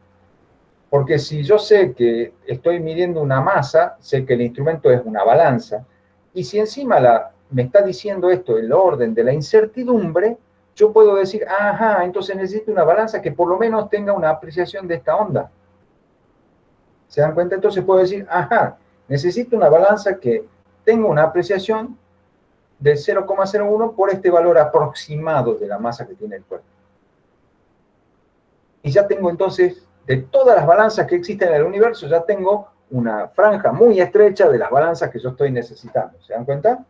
Porque si yo sé que estoy midiendo una masa, sé que el instrumento es una balanza, y si encima me está diciendo esto, el orden de la incertidumbre, yo puedo decir, ajá, entonces necesito una balanza que por lo menos tenga una apreciación de esta onda. ¿Se dan cuenta? Entonces puedo decir, ajá, necesito una balanza que tenga una apreciación de 0,01 por este valor aproximado de la masa que tiene el cuerpo. Y ya tengo entonces, de todas las balanzas que existen en el universo, ya tengo una franja muy estrecha de las balanzas que yo estoy necesitando. ¿Se dan cuenta?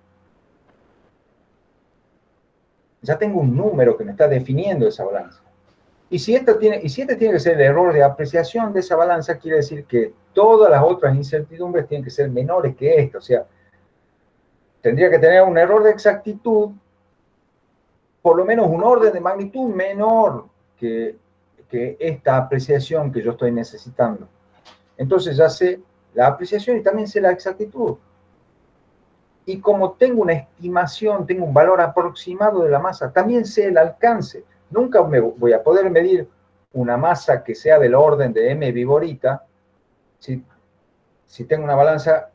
Ya tengo un número que me está definiendo esa balanza. Y si este tiene que ser el error de apreciación de esa balanza, quiere decir que todas las otras incertidumbres tienen que ser menores que esta. O sea, tendría que tener un error de exactitud, por lo menos un orden de magnitud menor que esta apreciación que yo estoy necesitando. Entonces ya sé la apreciación y también sé la exactitud. Y como tengo una estimación, tengo un valor aproximado de la masa, también sé el alcance. Nunca me voy a poder medir una masa que sea del orden de m viborita si tengo una balanza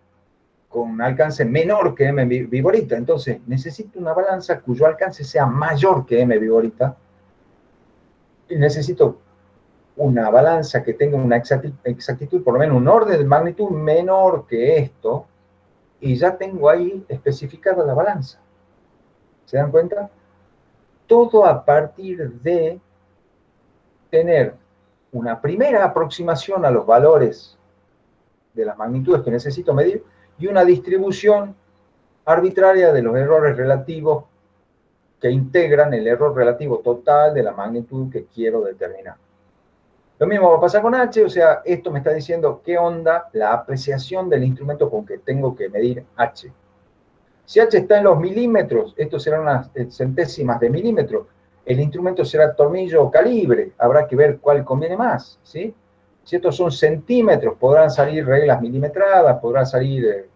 con un alcance menor que m viborita. Entonces, necesito una balanza cuyo alcance sea mayor que m viborita. Y necesito una balanza que tenga una exactitud, por lo menos un orden de magnitud menor que esto, y ya tengo ahí especificada la balanza. ¿Se dan cuenta? Todo a partir de tener una primera aproximación a los valores de las magnitudes que necesito medir y una distribución arbitraria de los errores relativos que integran el error relativo total de la magnitud que quiero determinar. Lo mismo va a pasar con H, o sea, esto me está diciendo qué onda la apreciación del instrumento con que tengo que medir H. Si H está en los milímetros, esto será unas centésimas de milímetro. El instrumento será tornillo o calibre, habrá que ver cuál conviene más, ¿sí? Si estos son centímetros, podrán salir reglas milimetradas, podrá salir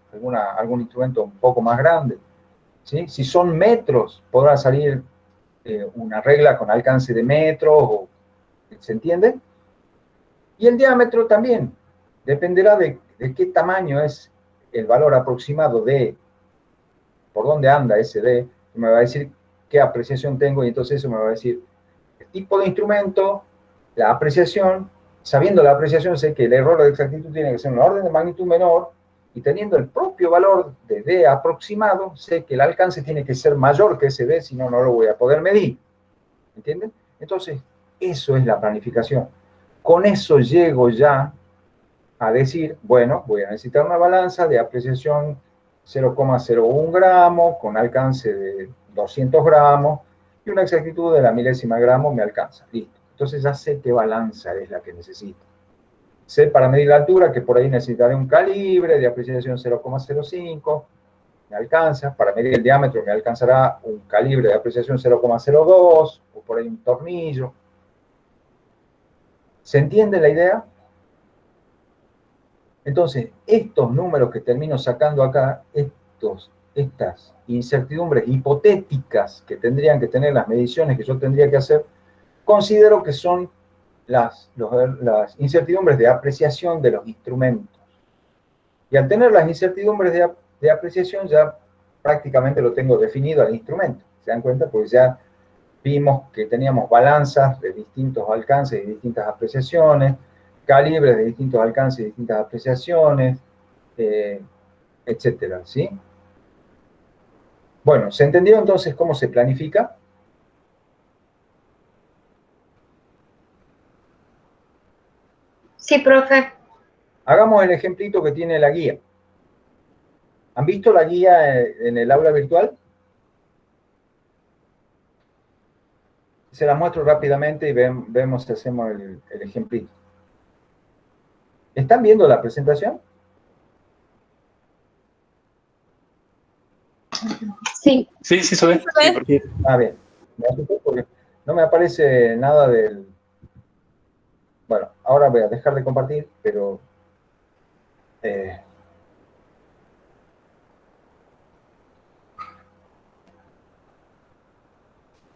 algún instrumento un poco más grande, ¿sí? Si son metros, podrá salir una regla con alcance de metros, ¿se entiende? Y el diámetro también, dependerá de qué tamaño es el valor aproximado de por dónde anda ese D, me va a decir qué apreciación tengo, y entonces eso me va a decir el tipo de instrumento, la apreciación. Sabiendo la apreciación, sé que el error de exactitud tiene que ser un orden de magnitud menor, y teniendo el propio valor de D aproximado, sé que el alcance tiene que ser mayor que ese D, si no, no lo voy a poder medir. ¿Entienden? Entonces, eso es la planificación. Con eso llego ya a decir, bueno, voy a necesitar una balanza de apreciación 0,01 gramos con alcance de 200 gramos y una exactitud de la milésima gramo me alcanza. Listo. Entonces ya sé qué balanza es la que necesito. Sé para medir la altura que por ahí necesitaré un calibre de apreciación 0,05, me alcanza. Para medir el diámetro me alcanzará un calibre de apreciación 0,02 o por ahí un tornillo. ¿Se entiende la idea? Entonces, estos números que termino sacando acá, estas incertidumbres hipotéticas que tendrían que tener las mediciones que yo tendría que hacer, considero que son las incertidumbres de apreciación de los instrumentos. Y al tener las incertidumbres de apreciación, ya prácticamente lo tengo definido al instrumento. ¿Se dan cuenta? Porque ya vimos que teníamos balanzas de distintos alcances y distintas apreciaciones, calibres de distintos alcances y distintas apreciaciones, etcétera, ¿sí? Bueno, ¿se entendió entonces cómo se planifica? Sí, profe. Hagamos el ejemplito que tiene la guía. ¿Han visto la guía en el aula virtual? Se la muestro rápidamente y vemos si hacemos el ejemplito. ¿Están viendo la presentación? Sí. Sí, sí, se ve. Ah, bien. Me asusté porque no me aparece nada del... Bueno, ahora voy a dejar de compartir, pero...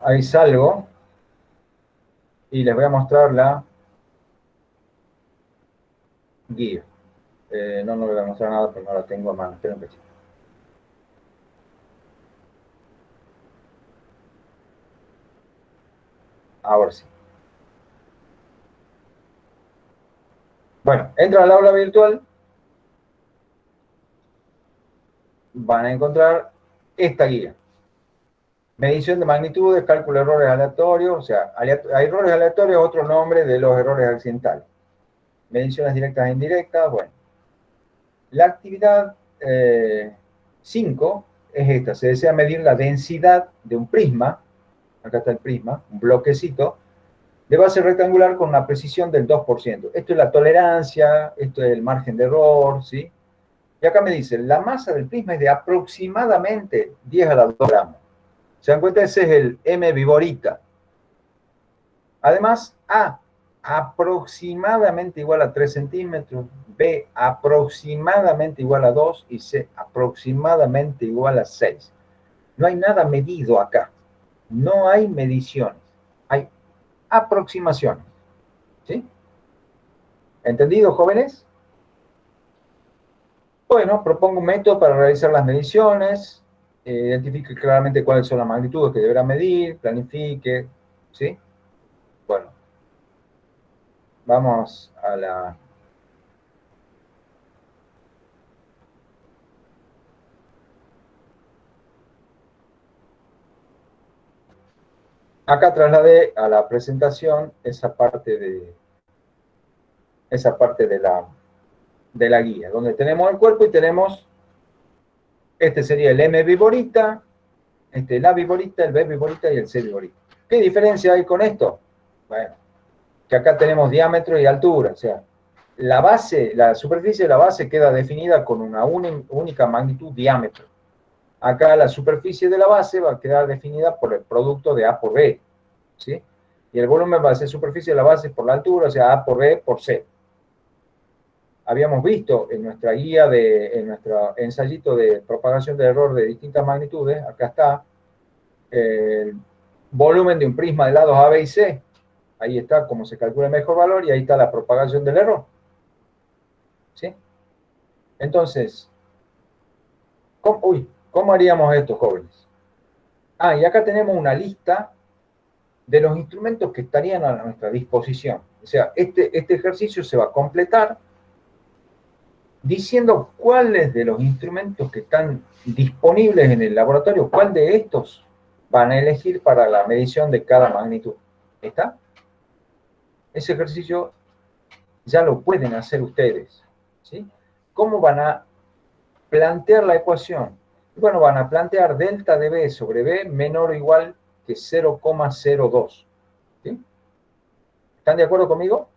ahí salgo y les voy a mostrar la guía. No les voy a mostrar nada porque no la tengo a mano. Esperen un poquito. Ahora sí. Bueno, entran al aula virtual. Van a encontrar esta guía. Medición de magnitudes, cálculo de errores aleatorios, o sea, hay errores aleatorios, otro nombre de los errores accidentales. Mediciones directas e indirectas, bueno. La actividad 5 es esta, se desea medir la densidad de un prisma, acá está el prisma, un bloquecito, de base rectangular con una precisión del 2%. Esto es la tolerancia, esto es el margen de error, ¿sí? Y acá me dice, la masa del prisma es de aproximadamente 10 a la 2 gramos. ¿Se dan cuenta? Ese es el M viborita. Además, A aproximadamente igual a 3 centímetros, B aproximadamente igual a 2 y C aproximadamente igual a 6. No hay nada medido acá. No hay mediciones. Hay aproximaciones. ¿Sí? ¿Entendido, jóvenes? Bueno, propongo un método para realizar las mediciones. Identifique claramente cuáles son las magnitudes que deberá medir, planifique. ¿Sí? Bueno. Vamos a la... Acá trasladé a la presentación esa parte de la guía, donde tenemos el cuerpo y tenemos, este sería el M viborita, el A viborita, el B viborita y el C viborita. ¿Qué diferencia hay con esto? Bueno, que acá tenemos diámetro y altura, o sea, la base, la superficie de la base queda definida con una única magnitud diámetro. Acá la superficie de la base va a quedar definida por el producto de A por B, ¿sí? Y el volumen va a ser superficie de la base por la altura, o sea, A por B por C. Habíamos visto en nuestra guía, en nuestro ensayito de propagación de error de distintas magnitudes, acá está el volumen de un prisma de lados A, B y C. Ahí está cómo se calcula el mejor valor y ahí está la propagación del error. ¿Sí? Entonces, ¿cómo haríamos esto, jóvenes? Y acá tenemos una lista de los instrumentos que estarían a nuestra disposición. O sea, este ejercicio se va a completar diciendo cuáles de los instrumentos que están disponibles en el laboratorio, cuál de estos van a elegir para la medición de cada magnitud. ¿Está? Ese ejercicio ya lo pueden hacer ustedes. ¿Sí? ¿Cómo van a plantear la ecuación? Bueno, van a plantear delta de B sobre B menor o igual que 0,02. ¿Sí? ¿Están de acuerdo conmigo?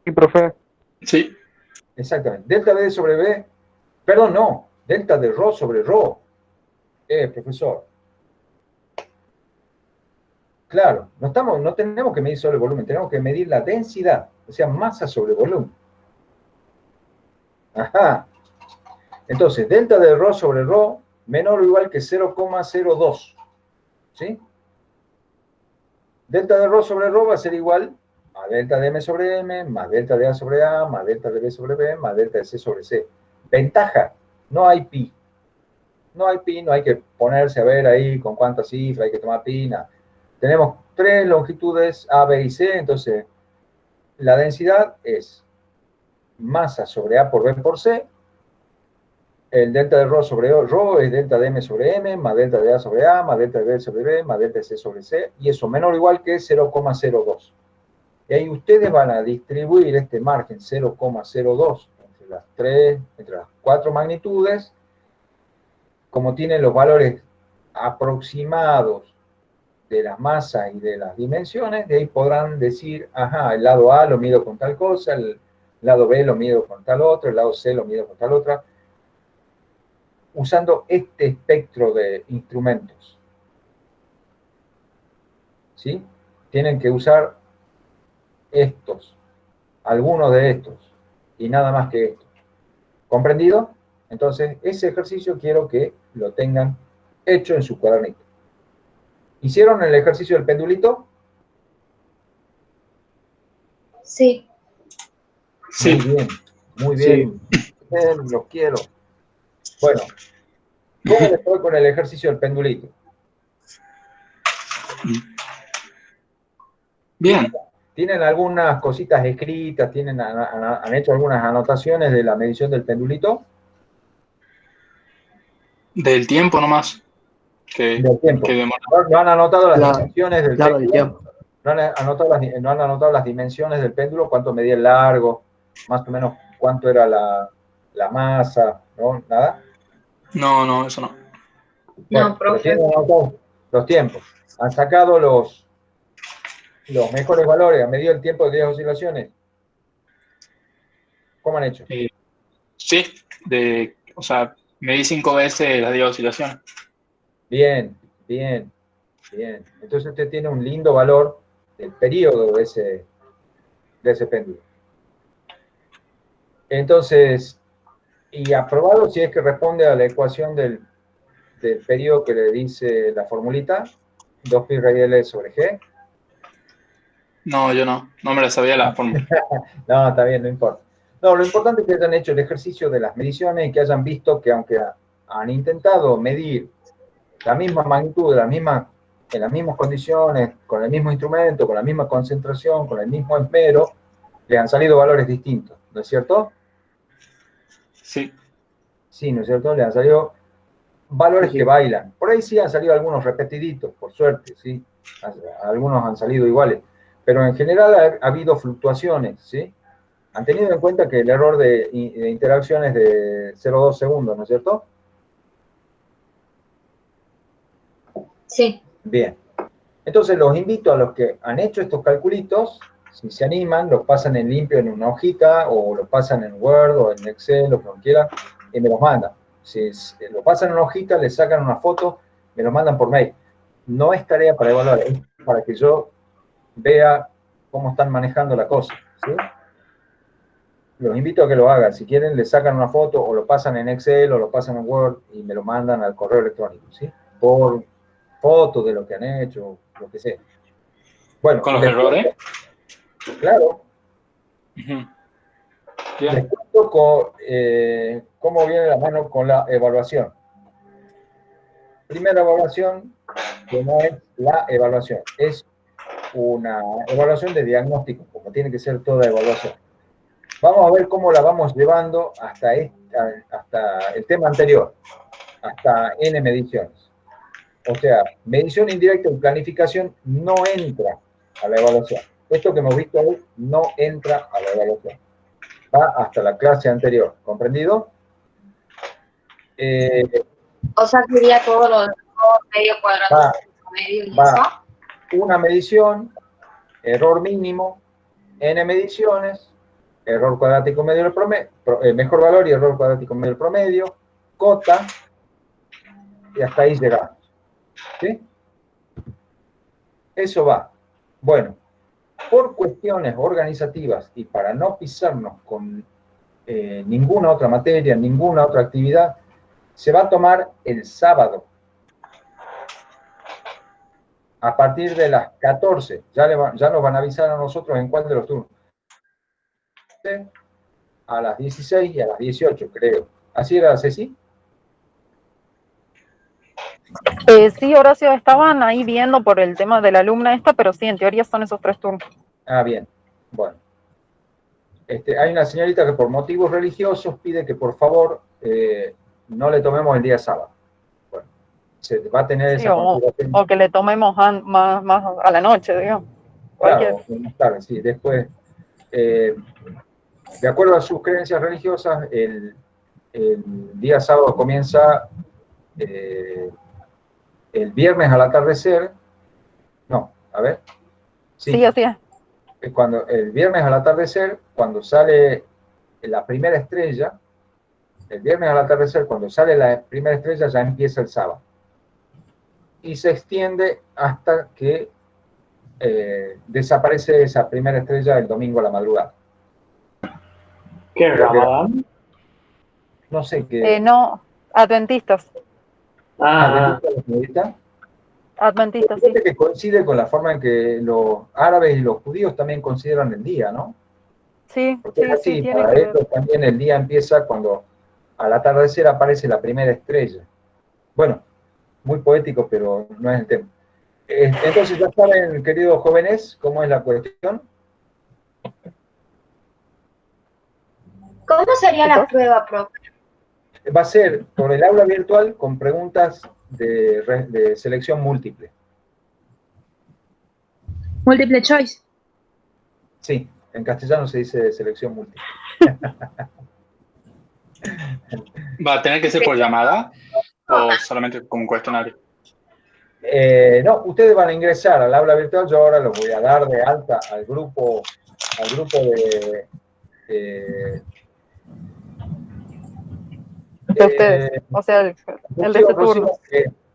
Sí, profe. Sí. Exactamente. Delta B sobre B, perdón, no, delta de ρ sobre ρ. Profesor. Claro, no tenemos que medir solo el volumen, tenemos que medir la densidad, o sea, masa sobre volumen. Ajá. Entonces, delta de ρ sobre ρ menor o igual que 0,02. ¿Sí? Delta de ρ sobre ρ va a ser igual a delta de M sobre M, más delta de A sobre A, más delta de B sobre B, más delta de C sobre C. Ventaja, no hay pi. No hay pi, no hay que ponerse a ver ahí con cuánta cifra hay que tomar pi, nada. Tenemos 3 longitudes A, B y C, entonces la densidad es masa sobre A por B por C, el delta de ρ sobre ρ es delta de M sobre M, más delta de A sobre A, más delta de B sobre B, más delta de C sobre C, y eso menor o igual que 0,02. Y ahí ustedes van a distribuir este margen 0,02 entre las 4 magnitudes, como tienen los valores aproximados de las masas y de las dimensiones, de ahí podrán decir, ajá, el lado A lo mido con tal cosa, el lado B lo mido con tal otro, el lado C lo mido con tal otra, usando este espectro de instrumentos. ¿Sí? Tienen que usar estos, algunos de estos, y nada más que estos. ¿Comprendido? Entonces, ese ejercicio quiero que lo tengan hecho en su cuadernito. ¿Hicieron el ejercicio del pendulito? Sí. Sí. Muy bien, muy bien. Bien, los quiero. Bueno, ¿cómo les fue con el ejercicio del pendulito? Bien. ¿Tienen algunas cositas escritas? ¿Han hecho algunas anotaciones de la medición del pendulito? Del tiempo nomás. Que Del tiempo. demora. ¿No han anotado las Claro, dimensiones del claro, péndulo? el tiempo. ¿No han anotado las dimensiones del péndulo? ¿Cuánto medía el largo? Más o menos, ¿cuánto era la masa? ¿No? ¿Nada? No, eso no. Bueno, No, profe. pero tienen anotados los tiempos. Han sacado los mejores valores, han medido el tiempo de 10 oscilaciones. ¿Cómo han hecho? Sí. O sea, medí 5 veces las 10 oscilaciones. Bien, Bien, bien. Entonces usted tiene un lindo valor del periodo de ese péndulo. Entonces, y aprobado si es que responde a la ecuación del periodo que le dice la formulita, 2pi raíz de L sobre G. No, yo no me la sabía la fórmula. No, está bien, no importa. No, lo importante es que hayan hecho el ejercicio de las mediciones y que hayan visto que aunque han intentado medir la misma magnitud, en las mismas condiciones, con el mismo instrumento, con la misma concentración, con el mismo esmero, le han salido valores distintos, ¿no es cierto? Sí. Sí, ¿no es cierto? Le han salido valores que bailan. Por ahí sí han salido algunos repetiditos, por suerte, ¿sí? Algunos han salido iguales. Pero en general ha habido fluctuaciones, ¿sí? Han tenido en cuenta que el error de interacción es de 0,2 segundos, ¿no es cierto? Sí. Bien. Entonces los invito a los que han hecho estos calculitos, si se animan, los pasan en limpio en una hojita, o los pasan en Word o en Excel, o como quieran, y me los mandan. Si lo pasan en una hojita, les sacan una foto, me lo mandan por mail. No es tarea para evaluar, es para que yo vea cómo están manejando la cosa, ¿sí? Los invito a que lo hagan. Si quieren, le sacan una foto, o lo pasan en Excel, o lo pasan en Word, y me lo mandan al correo electrónico, ¿sí? Por fotos de lo que han hecho, lo que sea. Bueno, ¿Con los errores? Claro. Bien. Les cuento cómo viene la mano con la evaluación. Primera evaluación, que no es la evaluación, es una evaluación de diagnóstico, como tiene que ser toda evaluación. Vamos a ver cómo la vamos llevando hasta el tema anterior, hasta N mediciones. O sea, medición indirecta y planificación no entra a la evaluación. Esto que hemos visto hoy no entra a la evaluación. Va hasta la clase anterior. ¿Comprendido? O sea, sería todo lo medio cuadrado, medio y eso. Va una medición, error mínimo, N mediciones, error cuadrático medio del promedio, mejor valor y error cuadrático medio del promedio, cota, y hasta ahí llegamos. ¿Sí? Eso va. Bueno, por cuestiones organizativas y para no pisarnos con ninguna otra materia, ninguna otra actividad, se va a tomar el sábado. A partir de las 14, ya nos van a avisar a nosotros en cuál de los turnos. A las 16 y a las 18, creo. ¿Así era, Ceci? Sí, Horacio, estaban ahí viendo por el tema de la alumna esta, pero sí, en teoría son esos 3 turnos. Ah, bien. Bueno. Hay una señorita que por motivos religiosos pide que por favor no le tomemos el día sábado. Bueno, se va a tener Sí, esa o consideración. que le tomemos más a la noche, digamos. Claro, más tarde, sí. Después, de acuerdo a sus creencias religiosas, el día sábado comienza el viernes al atardecer. No, a ver. Sí, así es. El viernes al atardecer, cuando sale la primera estrella, el viernes al atardecer, cuando sale la primera estrella, ya empieza el sábado. Y se extiende hasta que desaparece esa primera estrella el domingo a la madrugada. ¿Qué es Ramadán? No sé qué. No, adventistas. ¿Adventistas? Adventistas, sí. Que coincide con la forma en que los árabes y los judíos también consideran el día, ¿no? Sí, porque sí, tiene para que ellos ver. también el día empieza cuando al atardecer aparece la primera estrella. Bueno, muy poético, pero no es el tema. Entonces, ya saben, queridos jóvenes, cómo es la cuestión. ¿Cómo sería la prueba, profe? Va a ser por el aula virtual con preguntas de selección múltiple. Multiple choice. Sí, en castellano se dice selección múltiple. ¿Va a tener que ser por llamada o solamente con un cuestionario? No, ustedes van a ingresar al aula virtual. Yo ahora los voy a dar de alta al grupo de ustedes, o sea, el de ese turno.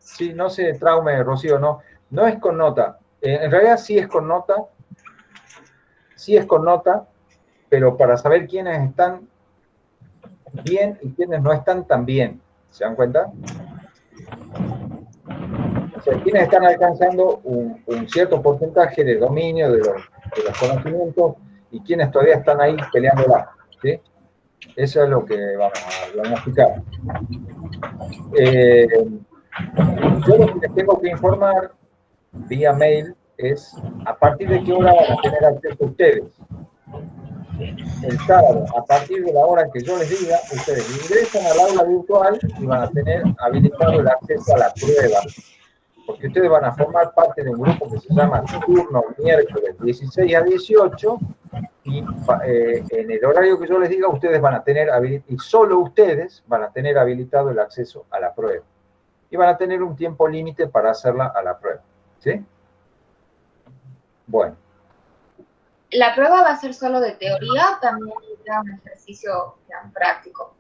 Sí, no se traume, Rocío, no es con nota. En realidad sí es con nota, pero para saber quiénes están bien y quienes no están tan bien. ¿Se dan cuenta? O sea, quienes están alcanzando un cierto porcentaje de dominio de los conocimientos y quienes todavía están ahí peleándola. ¿Sí? Eso es lo que vamos a diagnosticar. Yo lo que les tengo que informar vía mail es a partir de qué hora van a tener acceso ustedes. El sábado, a partir de la hora que yo les diga, ustedes ingresan al aula virtual y van a tener habilitado el acceso a la prueba. Porque ustedes van a formar parte de un grupo que se llama turno miércoles 16 a 18 y en el horario que yo les diga, ustedes van a tener y solo ustedes van a tener habilitado el acceso a la prueba. Y van a tener un tiempo límite para hacerla a la prueba. ¿Sí? Bueno. ¿La prueba va a ser solo de teoría o también será un ejercicio práctico?